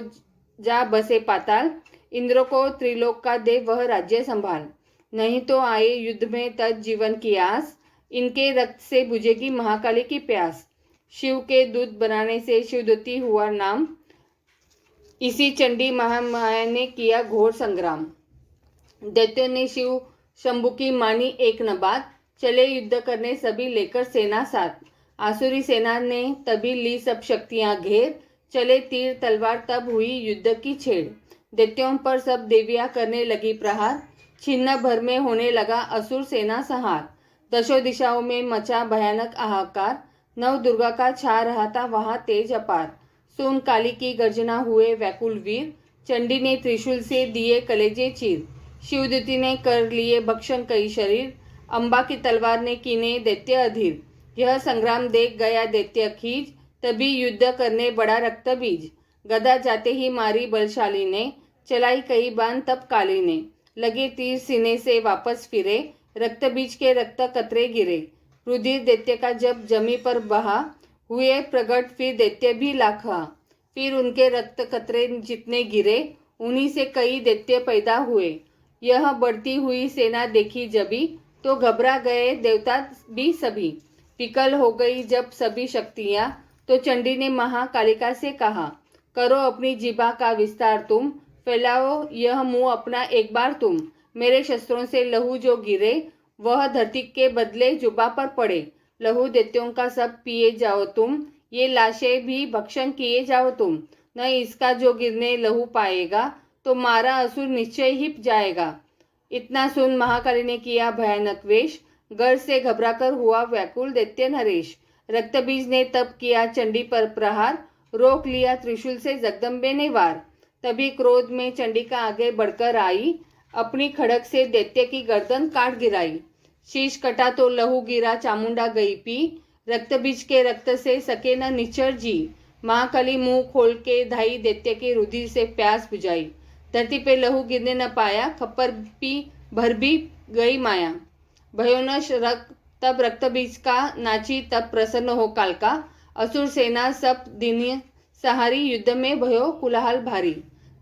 जा बसे पाताल, इंद्र को त्रिलोक का दे वह राज्य संभाल। नहीं तो आए युद्ध में तज जीवन की आस, इनके रक्त से बुझेगी महाकाली की प्यास। शिव के दूत बनाने से शिवदूती हुआ नाम, इसी चंडी महामाया ने किया घोर संग्राम। दैत्यों ने शिव शंभु की मानी एक न बात, चले युद्ध करने सभी लेकर सेना साथ। आसुरी सेना ने तभी ली सब शक्तियां घेर, चले तीर तलवार तब हुई युद्ध की छेड़। दैत्यों पर सब देवियां करने लगी प्रहार, छिन्न भर में होने लगा असुर सेना संहार। दशों दिशाओं में मचा भयानक हाहाकार, नव दुर्गा का छा रहा था वहां तेज अपार। सुन काली की गर्जना हुए व्याकुल वीर, चंडी ने त्रिशूल से दिए कलेजे चीर। शिवदूती ने कर लिए भक्षण कई शरीर, अम्बा की तलवार ने कीने दैत्य अधीर। यह संग्राम देख गया दैत्य खींच, तभी युद्ध करने बड़ा रक्त बीज। गदा जाते ही मारी बलशाली ने, चलाई कई बाण तब काली ने। लगे तीर सीने से वापस फिरे, रक्त बीज के रक्त कतरे गिरे। रुधिर दैत्य का जब जमी पर बहा, हुए प्रगट फिर दैत्य भी लाखा। फिर उनके रक्त कतरे जितने गिरे, उन्हीं से कई दैत्य पैदा हुए। यह बढ़ती हुई सेना देखी जभी, तो घबरा गए देवता भी सभी। विकल हो गई जब सभी शक्तियाँ, तो चंडी ने महाकालिका से कहा, करो अपनी जिभा का विस्तार तुम, फैलाओ यह मुंह अपना एक बार तुम। मेरे शस्त्रों से लहू जो गिरे, वह धरती के बदले जुबा पर पड़े। लहू दैत्यों का सब पिए जाओ तुम, ये लाशें भी भक्षण किए जाओ तुम। न इसका जो गिरने लहू पाएगा, तो मारा असुर निश्चय ही जाएगा। इतना सुन महाकाली ने किया भयानक वेश, गर्ज से घबराकर हुआ व्याकुल दैत्य नरेश। रक्तबीज ने तब किया चंडी पर प्रहार, रोक लिया त्रिशूल से जगदम्बे ने वार। तभी क्रोध में चंडिका आगे बढ़कर आई, अपनी खड़क से दैत्य की गर्दन काट गिराई। शीश कटा तो लहू गिरा चामुंडा गई पी, रक्त बीज के रक्त से सके न निचर जी। महाकाली मुंह खोल के धाई दैत्य के रुधिर से प्यास बुझाई। धरती पे लहू गिरने न पाया, खप्पर पी भर भी गई माया। भयो न रक्त तब रक्त बीज का, नाची तब प्रसन्न हो कालका। असुर सेना सब दिन सहारी, युद्ध में भयो कुलाहल भारी।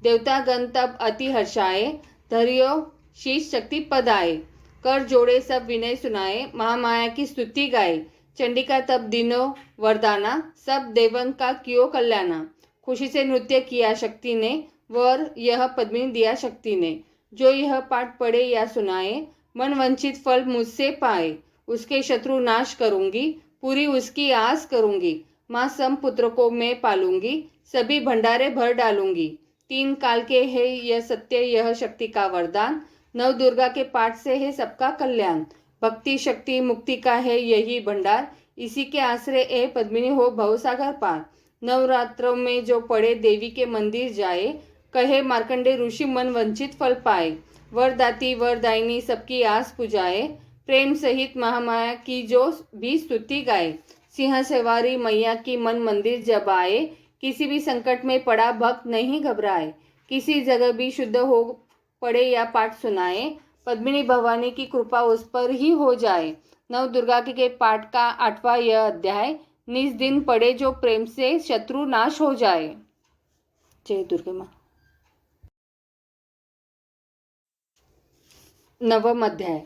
देवता गण तब अति हर्षाए, धरियो शीश शक्ति पद आए। कर जोड़े सब विनय सुनाए, महामाया की स्तुति गाए। चंडिका तब दिनों वरदाना, सब देवन का कियो कल्याणा। खुशी से नृत्य किया शक्ति ने, वर यह पद्मिनी दिया शक्ति ने। जो यह पाठ पढ़े या सुनाए, मन वंचित फल मुझसे पाए। उसके शत्रु नाश करूंगी, पूरी उसकी आस करूंगी। माँ सम पुत्र को मैं पालूंगी, सभी भंडारे भर डालूंगी। 3 काल के है यह सत्य, यह शक्ति का वरदान। नव दुर्गा के पाठ से है सबका कल्याण। भक्ति शक्ति मुक्ति का है यही भंडार, इसी के आश्रय ए पद्मिनी हो भवसागर पार। नवरात्रों में जो पढ़े देवी के मंदिर जाए, कहे मार्कंडे ऋषि मन वंचित फल पाए। वरदाती वरदायिनी सबकी आस पुजाए, प्रेम सहित महामाया की जो भी स्तुति गाए। सिंह सवारी मैया की मन मंदिर जब आए, किसी भी संकट में पड़ा भक्त नहीं घबराए। किसी जगह भी शुद्ध हो पढ़े या पाठ सुनाए, पद्मिनी भवानी की कृपा उस पर ही हो जाए। नव दुर्गा के पाठ का 8वां यह अध्याय, निज दिन पढ़े जो प्रेम से शत्रु नाश हो जाए। जय दुर्गे माँ। नवम अध्याय।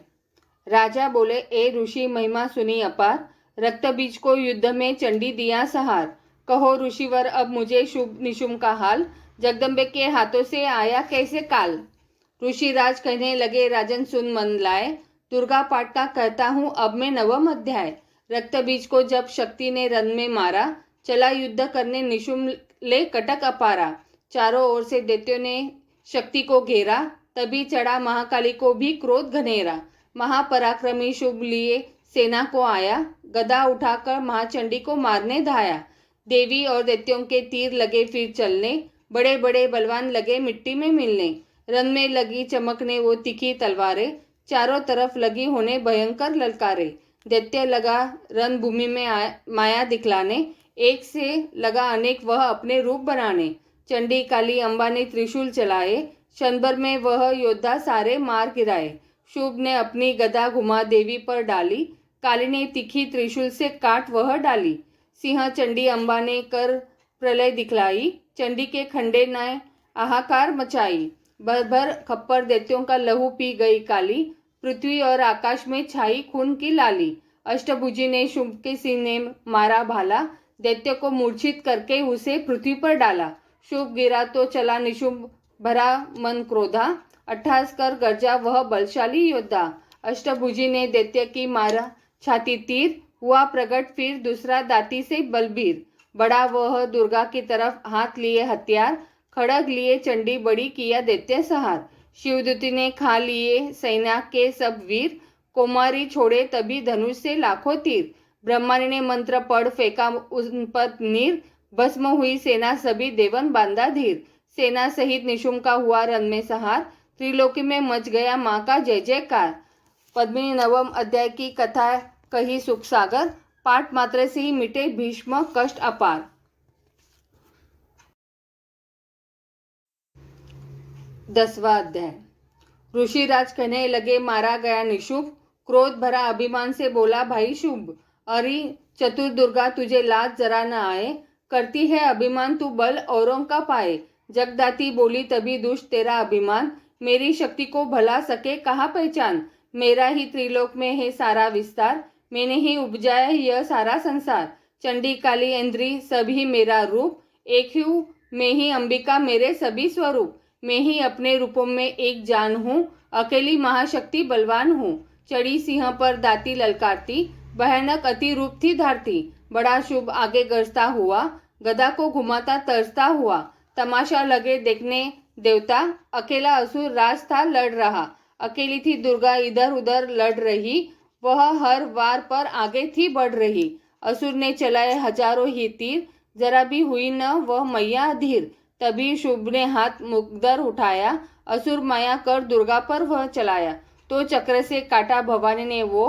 राजा बोले, ए ऋषि महिमा सुनी अपार, रक्त बीज को युद्ध में चंडी दिया सहार। कहो ऋषिवर अब मुझे शुभ निशुम का हाल, जगदम्बे के हाथों से आया कैसे काल। ऋषिराज कहने लगे, राजन सुन मन लाए, दुर्गा पाठ का कहता हूँ अब मैं नवम अध्याय। रक्त बीज को जब शक्ति ने रन में मारा, चला युद्ध करने निशुम ले कटक अपारा। चारों ओर से दैत्यों ने शक्ति को घेरा, तभी चढ़ा महाकाली को भी क्रोध घनेरा। महापराक्रमी शुभ लिए सेना को आया, गदा उठाकर महाचंडी को मारने धाया। देवी और दैत्यों के तीर लगे फिर चलने, बड़े बड़े बलवान लगे मिट्टी में मिलने। रन में लगी चमकने वो तीखी तलवारें, चारों तरफ लगी होने भयंकर ललकारे। दैत्य लगा रणभूमि में माया दिखलाने, एक से लगा अनेक वह अपने रूप बनाने। चंडी काली अम्बा ने त्रिशूल चलाए, क्षणभर में वह योद्धा सारे मार गिराए। शुभ ने अपनी गदा घुमा देवी पर डाली, काली ने तीखी त्रिशूल से काट वह डाली। सिंह चंडी अम्बा ने कर प्रलय दिखलाई, चंडी के खंडे ने हाहाकार मचाई। भर भर खप्पर दैत्यों का लहू पी गई काली, पृथ्वी और आकाश में छाई खून की लाली। अष्टभुजी ने शुभ के सीने मारा भाला, दैत्य को मूर्छित करके उसे पृथ्वी पर डाला। शुभ गिरा तो चला निशुंभ, भरा मन क्रोधा, अट्ठास कर गर्जा वह बलशाली योद्धा। अष्टभुजी ने दैत्य की मारा छाती तीर, हुआ प्रकट फिर दूसरा दाती से बलबीर। बड़ा वह दुर्गा की तरफ हाथ लिए हथियार, खड़ग लिए चंडी बड़ी किया दैत्य सहार। शिवदूती ने खा लिए सेना के सब वीर, कोमारी छोड़े तभी धनुष से लाखों तीर। ब्रह्मानी ने मंत्र पढ़ फेंका उन पर नीर, भस्म हुई सेना सभी देवन बांधा धीर। सेना सहित निशुंभ का हुआ रण में सहार, त्रिलोकी में मच गया माँ का जय जयकार। पद्मिनी नवम अध्याय की कथा कही सुख सागर, पाठ मात्र से ही मिटे भीष्म कष्ट अपार। 10वां अध्याय। ऋषिराज कहने लगे, मारा गया निशुंभ, क्रोध भरा अभिमान से बोला भाई शुभ। अरे चतुर दुर्गा तुझे लाज जरा न आए, करती है अभिमान तू बल औरों का पाए। जगदाती बोली तभी दुष्ट तेरा अभिमान, मेरी शक्ति को भला सके कहाँ पहचान। मेरा ही त्रिलोक में है सारा विस्तार, मैंने ही उपजाया यह सारा संसार। चंडी काली इंद्री सभी मेरा रूप, एक हूँ मैं ही अंबिका मेरे सभी स्वरूप। मैं ही अपने रूपों में एक जान हूँ, अकेली महाशक्ति बलवान हूँ। चढ़ी सिंह पर दाती ललकारती, भयानक अति रूप थी धारती। बड़ा शुभ आगे गरजता हुआ, गदा को घुमाता तरसता हुआ। तमाशा लगे देखने देवता, अकेला असुर राज था लड़ रहा। अकेली थी दुर्गा इधर उधर लड़ रही, वह हर वार पर आगे थी बढ़ रही। असुर ने चलाए हजारों ही तीर, जरा भी हुई न वह मैया अधीर। तभी शुभ ने हाथ मुकदर उठाया, असुर माया कर दुर्गा पर वह चलाया। तो चक्र से काटा भवानी ने वो,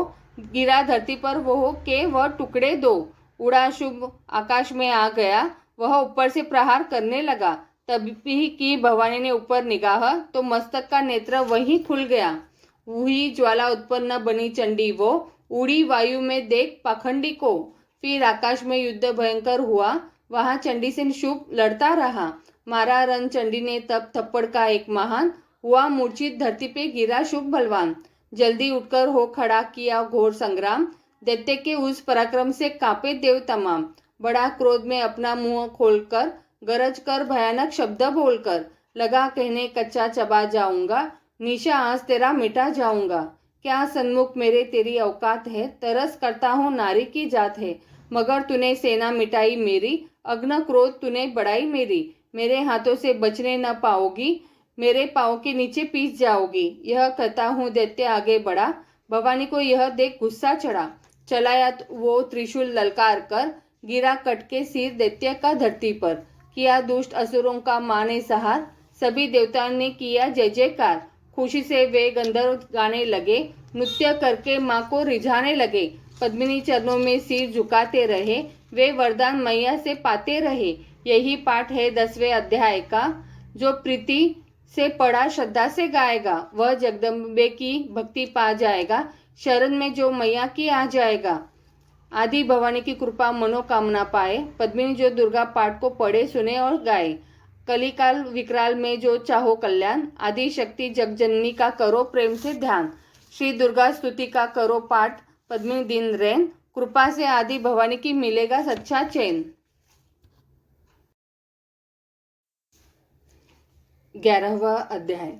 गिरा धरती पर वो के वह टुकड़े दो। उड़ा शुभ आकाश में आ गया, वह ऊपर से प्रहार करने लगा। तभी की भवानी ने ऊपर निगाह, तो मस्तक का नेत्र वहीं खुल गया। वही ज्वाला उत्पन्न बनी चंडी वो, उड़ी वायु में देख पाखंडी को। फिर आकाश में युद्ध भयंकर हुआ, वहां चंडी से शुभ लड़ता रहा। मारा रण चंडी ने तब थप्पड़ का एक महान, हुआ मूर्छित धरती पे गिरा शुभ बलवान। जल्दी उठकर हो खड़ा किया घोर संग्राम, दैत्य के उस पराक्रम से कांपे देव तमाम। बड़ा क्रोध में अपना मुंह खोलकर, गरज कर भयानक शब्द बोलकर, लगा कहने कच्चा चबा जाऊंगा, निशा आज तेरा मिटा जाऊंगा। क्या सन्मुख मेरे तेरी औकात है, तरस करता हूँ नारी की जात है। मगर तूने सेना मिटाई मेरी, अग्न क्रोध तूने बढ़ाई मेरी। मेरे हाथों से बचने न पाओगी, मेरे पाँव के नीचे पीस जाओगी। यह कहता हूँ दैत्य आगे बढ़ा, भवानी को यह देख गुस्सा चढ़ा। चलाया वो त्रिशूल ललकार कर, गिरा कटके सिर दैत्य का धरती पर। किया दुष्ट असुरों का माँ ने सहार, सभी देवताओं ने किया जय जयकार। खुशी से वे गंधर्व गाने लगे, नृत्य करके माँ को रिझाने लगे। पद्मिनी चरणों में सिर झुकाते रहे, वे वरदान मैया से पाते रहे। यही पाठ है 10वें अध्याय का, जो प्रीति से पढ़ा श्रद्धा से गाएगा, वह जगदम्बे की भक्ति पा जाएगा। शरण में जो मैया की आ जाएगा, आदि भवानी की कृपा मनोकामना पाए। पद्मिनी जो दुर्गा पाठ को पढ़े सुने और गाए। कलिकाल विकराल में जो चाहो कल्याण, आदि शक्ति जगजननी का करो प्रेम से ध्यान। श्री दुर्गा स्तुति का करो पाठ, पद्मिनी दिन रैन, कृपा से आदि भवानी की मिलेगा सच्चा चैन। 11वां अध्याय।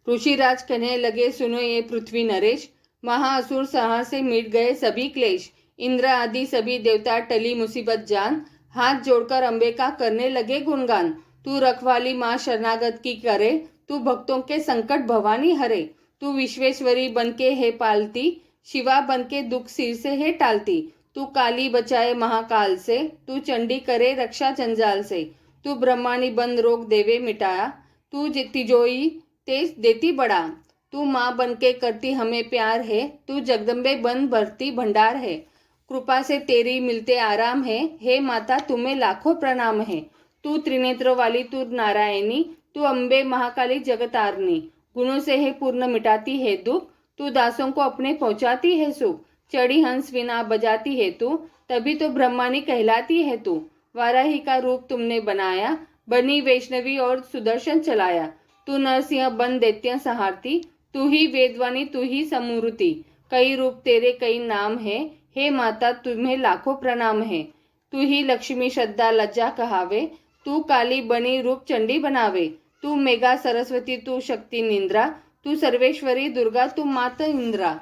ऋषिराज कहने लगे, सुनो ये पृथ्वी नरेश, महाअसुर सहा से मिट गए सभी क्लेश। इंद्र आदि सभी देवता टली मुसीबत जान, हाथ जोड़कर अंबे का करने लगे गुणगान। तू रखवाली माँ शरणागत की करे, तू भक्तों के संकट भवानी हरे। तू विश्वेश्वरी बनके है पालती, शिवा बनके दुख सिर से है टालती। तू काली बचाए महाकाल से, तू चंडी करे रक्षा जंजाल से। तू ब्रह्माणी बन रोग देवे मिटाया, तू तिजोई तेज देती बढ़ा। तू माँ बनके करती हमें प्यार है, तू जगदम्बे बन भरती भंडार है। कृपा से तेरी मिलते आराम है, हे माता तुम्हें लाखों प्रणाम है। तू त्रिनेत्र वाली, तू नारायणी, तू अम्बे महाकाली जगतारनी। गुणों से है पूर्ण मिटाती है दुख, तू दासों को अपने पहुंचाती है सुख। चढ़ी हंस वीणा बजाती है तू, तभी तो ब्रह्मानी कहलाती है तू। वाराही का रूप तुमने बनाया, बनी वैष्णवी और सुदर्शन चलाया। तू नरसिंह बन दैत्य संहारती, तू ही वेदवानी तू ही समूर्ति। कई रूप तेरे कई नाम है, हे माता तुम्हें लाखों प्रणाम है। तू ही लक्ष्मी श्रद्धा लज्जा कहावे, तू काली बनी रूप चंडी बनावे। तू मेघा सरस्वती तू शक्ति निंद्रा, तू सर्वेश्वरी दुर्गा तू मात इंद्रा।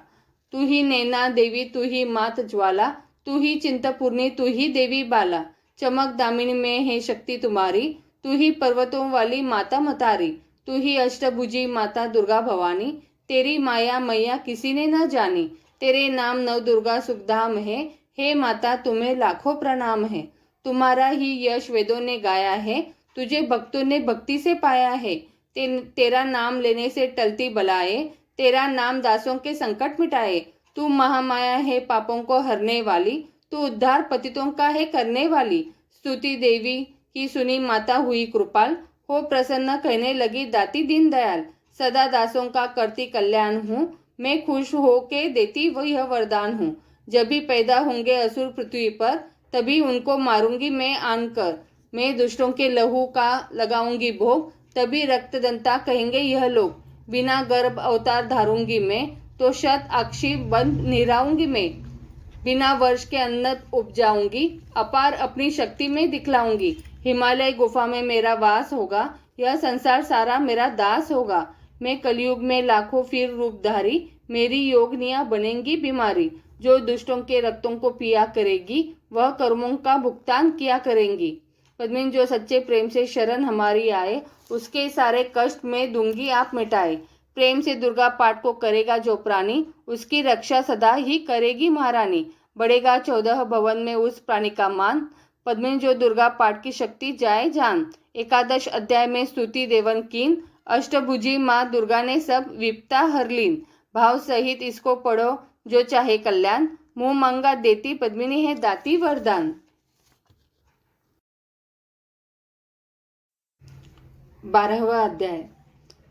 तू ही नैना देवी तू ही मात ज्वाला, तू ही चिंतपूर्णी तू ही देवी बाला। चमक दामिनी में है शक्ति तुम्हारी, तू ही पर्वतों वाली माता मतारी। तू ही अष्टभुजी माता दुर्गा भवानी, तेरी माया मैया किसी ने न जानी। तेरे नाम नव दुर्गा सुखधाम है, हे माता तुम्हें लाखों प्रणाम है। तुम्हारा ही यश वेदों ने गाया है, तुझे भक्तों ने भक्ति से पाया है। तेरा नाम लेने से टलती बलाए, तेरा नाम दासों के संकट मिटाए। तू महामाया है पापों को हरने वाली, तू उद्धार पतितों का है करने वाली। स्तुति देवी की सुनी माता हुई कृपाल, हो प्रसन्न कहने लगी दाती दीन दयाल। सदा दासों का करती कल्याण हूँ, मैं खुश हो के देती वह वरदान हूँ। जब भी पैदा होंगे असुर पृथ्वी पर, तभी उनको मारूंगी मैं आनकर। मैं दुष्टों के लहू का लगाऊंगी भोग, तभी रक्तदंता कहेंगे यह लोग। बिना गर्भ अवतार धारूंगी मैं, तो शत अक्षी बंद निराऊंगी मैं। बिना वर्ष के अन्न उपजाऊंगी, अपार अपनी शक्ति में दिखलाऊंगी। हिमालय गुफा में मेरा वास होगा, यह संसार सारा मेरा दास होगा। मैं कलयुग में लाखों फिर रूपधारी, मेरी योगनियाँ बनेंगी बीमारी। जो दुष्टों के रक्तों को पिया करेगी, वह कर्मों का भुगतान किया करेंगी। पद्मिनी जो सच्चे प्रेम से शरण हमारी आए, उसके सारे कष्ट मैं दूंगी आप मिटाए। प्रेम से दुर्गा पाठ को करेगा जो प्राणी, उसकी रक्षा सदा ही करेगी महारानी। बढ़ेगा 14 भवन में उस प्राणी का मान, पद्मिनी जो दुर्गा पाठ की शक्ति जाए जान। 11 अध्याय में स्तुति देवन कीन, अष्टभुजी माँ दुर्गा ने सब विपता हर लीन। भाव सहित इसको पढ़ो जो चाहे कल्याण, मुंह मांगा देती पद्मिनी है दाती वरदान। 12वां अध्याय।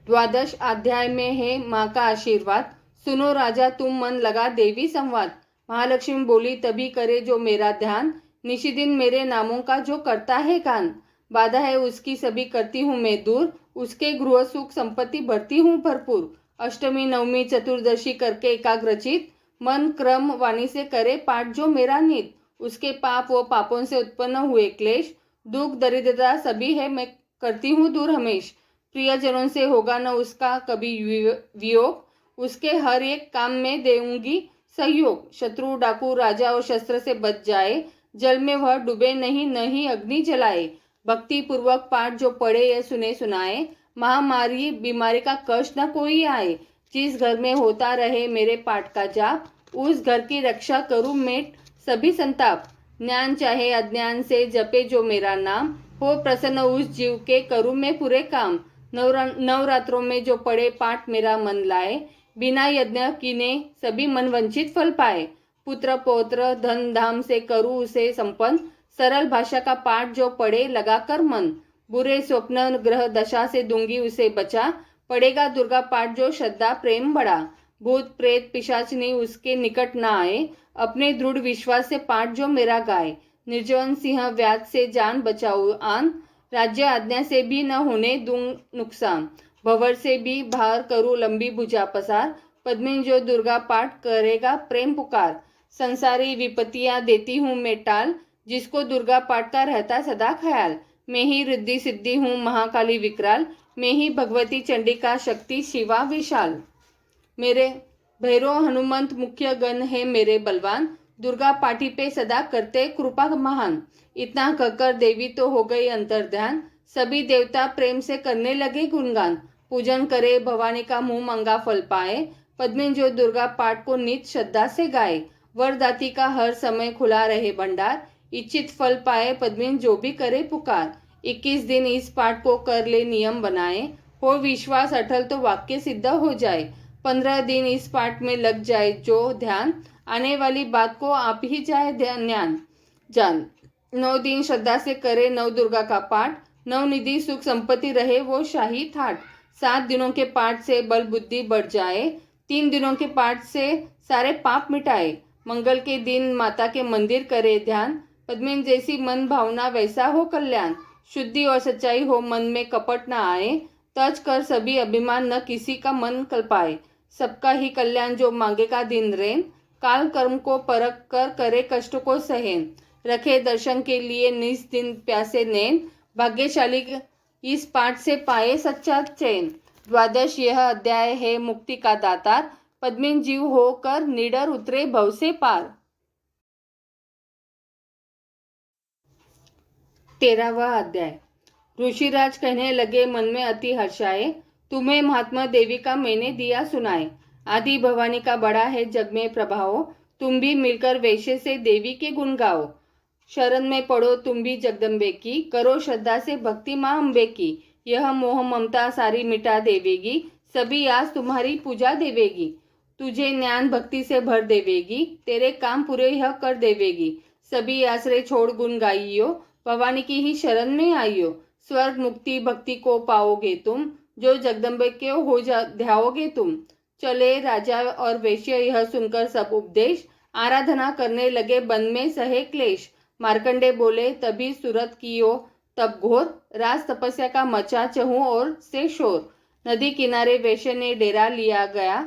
द्वादश अध्याय में है माँ का आशीर्वाद। सुनो राजा तुम मन लगा देवी संवाद। महालक्ष्मी बोली तभी करे जो मेरा ध्यान, निशिदिन मेरे नामों का जो करता है गान। बाधा है उसकी सभी करती हूँ मैं दूर, उसके गृह सुख संपत्ति भरती हूँ भरपूर। अष्टमी नवमी चतुर्दशी करके एकाग्रचित, मन क्रम वाणी से करे पाठ जो मेरा नित। उसके पाप व पापों से उत्पन्न हुए क्लेश, दुख दरिद्रता सभी है मैं करती हूँ दूर हमेश। प्रियजनों से होगा न उसका कभी वियोग, उसके हर एक काम में देऊंगी सहयोग। शत्रु डाकू राजा और शस्त्र से बच जाए, जल में वह डूबे नहीं, नहीं अग्नि जलाए। भक्ति पूर्वक पाठ जो पढ़े या सुने सुनाए, महामारी बीमारी का कष्ट न कोई आए। जिस घर में होता रहे मेरे पाठ का जाप, उस घर की रक्षा करूं मैं सभी संताप। ज्ञान चाहे अज्ञान से जपे जो मेरा नाम, हो प्रसन्न उस जीव के करूं मैं पूरे काम। नवरात्रों में जो पढ़े पाठ मेरा मन लाए, बिना यज्ञ कीने सभी मन वंचित फल पाए। पुत्र पौत्र धन धाम से करूं उसे संपन्न, सरल भाषा का पाठ जो पढ़े लगाकर मन। बुरे स्वप्न ग्रह दशा से दूंगी उसे बचा, पढ़ेगा दुर्गा पाठ जो श्रद्धा प्रेम बढ़ा। भूत प्रेत पिशाचनी उसके निकट न आए, अपने दृढ़ विश्वास से पाठ जो मेरा गाए। निर्जन सिंह व्याध से जान बचाऊ आन, राज्य आज्ञा से भी न होने दूं नुकसान। भंवर से भी बाहर करूं लंबी भुजा पसार, पद्मिनी जो दुर्गा पाठ करेगा प्रेम पुकार। संसारी विपत्तियां देती हूँ मैं टाल, जिसको दुर्गा पाठ का रहता सदा ख्याल। मैं ही रिद्धि सिद्धि हूँ महाकाली विकराल, मैं ही भगवती चंडिका शक्ति शिवा विशाल। मेरे भैरव हनुमंत मुख्य गण है मेरे बलवान, दुर्गा पाठी पे सदा करते कृपा महान। इतना कहकर देवी तो हो गई अंतर्ध्यान, सभी देवता प्रेम से करने लगे गुणगान। पूजन करे भवानी का मुंह मंगा फल पाए, पद्मिनी जो दुर्गा पाठ को नित श्रद्धा से गाए। वरदाती का हर समय खुला रहे भंडार, इच्छित फल पाए पद्मिनी जो भी करे पुकार। 21 दिन इस पाठ को कर ले नियम बनाए, हो विश्वास अटल तो वाक्य सिद्ध हो जाए। 15 दिन इस पाठ में लग जाए जो ध्यान, आने वाली बात को आप ही जाए ध्यान जान। 9 दिन श्रद्धा से करे नव दुर्गा का पाठ, नव निधि सुख संपत्ति रहे वो शाही ठाट। 7 दिनों के पाठ से बल बुद्धि बढ़ जाए, 3 दिनों के पाठ से सारे पाप मिटाए। मंगल के दिन माता के मंदिर करे ध्यान, पद्मिनी जैसी मन भावना वैसा हो कल्याण। शुद्धि और सच्चाई हो मन में कपट न आए, तज कर सभी अभिमान न किसी का मन कल्पाए। सबका ही कल्याण जो मांगेगा दिन रेन, काल कर्म को परख कर करे कष्ट को सहन। रखे दर्शन के लिए निस दिन प्यासे नैन, भाग्यशाली इस पाठ से पाए सच्चा चैन। द्वादश यह अध्याय है मुक्ति का दातार, पद्मिनी जीव होकर निडर उतरे भव से पार। 13वां अध्याय। ऋषिराज कहने लगे मन में अति हर्षाए, तुम्हें महात्मा देवी का मैंने दिया सुनाए। आदि भवानी का बड़ा है जग में प्रभाव, तुम भी मिलकर वैश्य से देवी के गुण गाओ। शरण में पड़ो तुम भी जगदम्बे की, करो श्रद्धा से भक्ति माँ अम्बे की। यह मोह ममता सारी मिटा देवेगी, सभी आस तुम्हारी पूजा देवेगी। तुझे ज्ञान भक्ति से भर देवेगी, तेरे काम पूरे यह कर देवेगी। सभी आश्रय छोड़ गुण गाइयो, भवानी की ही शरण में आइयो। स्वर्ग मुक्ति भक्ति को पाओगे तुम, जो जगदम्बे के हो ध्याओगे तुम। चले राजा और वैश्य यह सुनकर सब उपदेश, आराधना करने लगे वन में सहे क्लेश। मार्कंडे बोले तभी सुरत कियो तब घोर, राज तपस्या का मचा चहु और से शोर। नदी किनारे वैश्य ने डेरा लिया गया,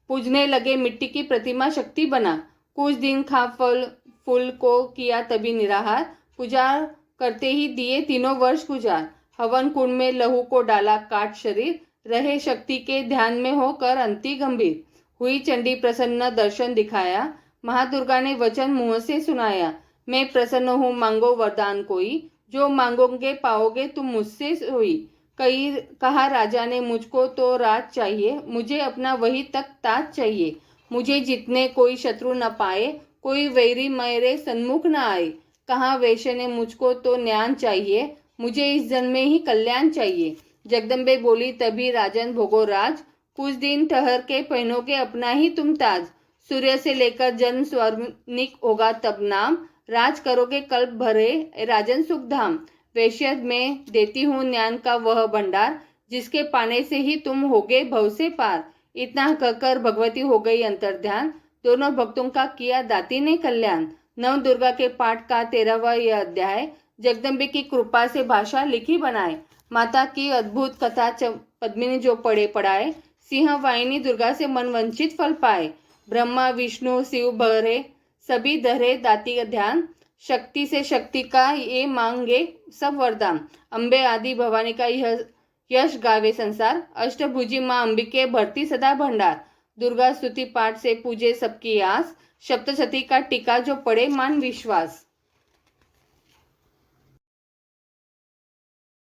पूजने लगे मिट्टी की प्रतिमा शक्ति बना। कुछ दिन खा फल फूल को किया तभी निराहार, पूजा करते ही दिए 3 वर्ष गुजार। हवन कुंड में लहू को डाला काट शरीर, रहे शक्ति के ध्यान में होकर अंति गंभीर। हुई चंडी प्रसन्न दर्शन दिखाया, महादुर्गा ने वचन मुंह से सुनाया। मैं प्रसन्न हूँ मांगो वरदान कोई, जो मांगोगे पाओगे तुम मुझसे सोई। कहा राजा ने मुझको तो राज चाहिए, मुझे अपना वही तक ताज चाहिए। मुझे जितने कोई शत्रु न पाए, कोई वैरी मेरे सन्मुख न आए। कहा वैश्य ने मुझको तो ज्ञान चाहिए, मुझे इस जन्म में ही कल्याण चाहिए। जगदम्बे बोली तभी राजन भोगो राज, कुछ दिन ठहर के पहनोगे अपना ही तुम ताज। सूर्य से लेकर जन्म स्वर्णिक होगा तब नाम। राज करोगे कल्प भरे राजन सुख धाम। वैश्य में देती हूँ ज्ञान का वह भंडार, जिसके पाने से ही तुम होगे भव से पार। इतना कहकर भगवती हो गई अंतर्ध्यान, दोनों भक्तों का किया दाती ने कल्याण। नव दुर्गा के पाठ का 13वां यह अध्याय, जगदम्बे की कृपा से भाषा लिखी बनाए। माता की अद्भुत कथा पद्मिनी जो पढ़े पढ़ाए, सिंह वाहिनी दुर्गा से मन वंचित फल पाए। ब्रह्मा विष्णु शिव भरे सभी धरे दाती ध्यान, शक्ति से शक्ति का ये मांगे सब वरदान। अम्बे आदि भवानी का यह यश गावे संसार, अष्टभुजी माँ अंबिके भरती सदा भंडार। दुर्गा स्तुति पाठ से पूजे सबकी आस, सप्तशती का टीका जो पढ़े मान विश्वास।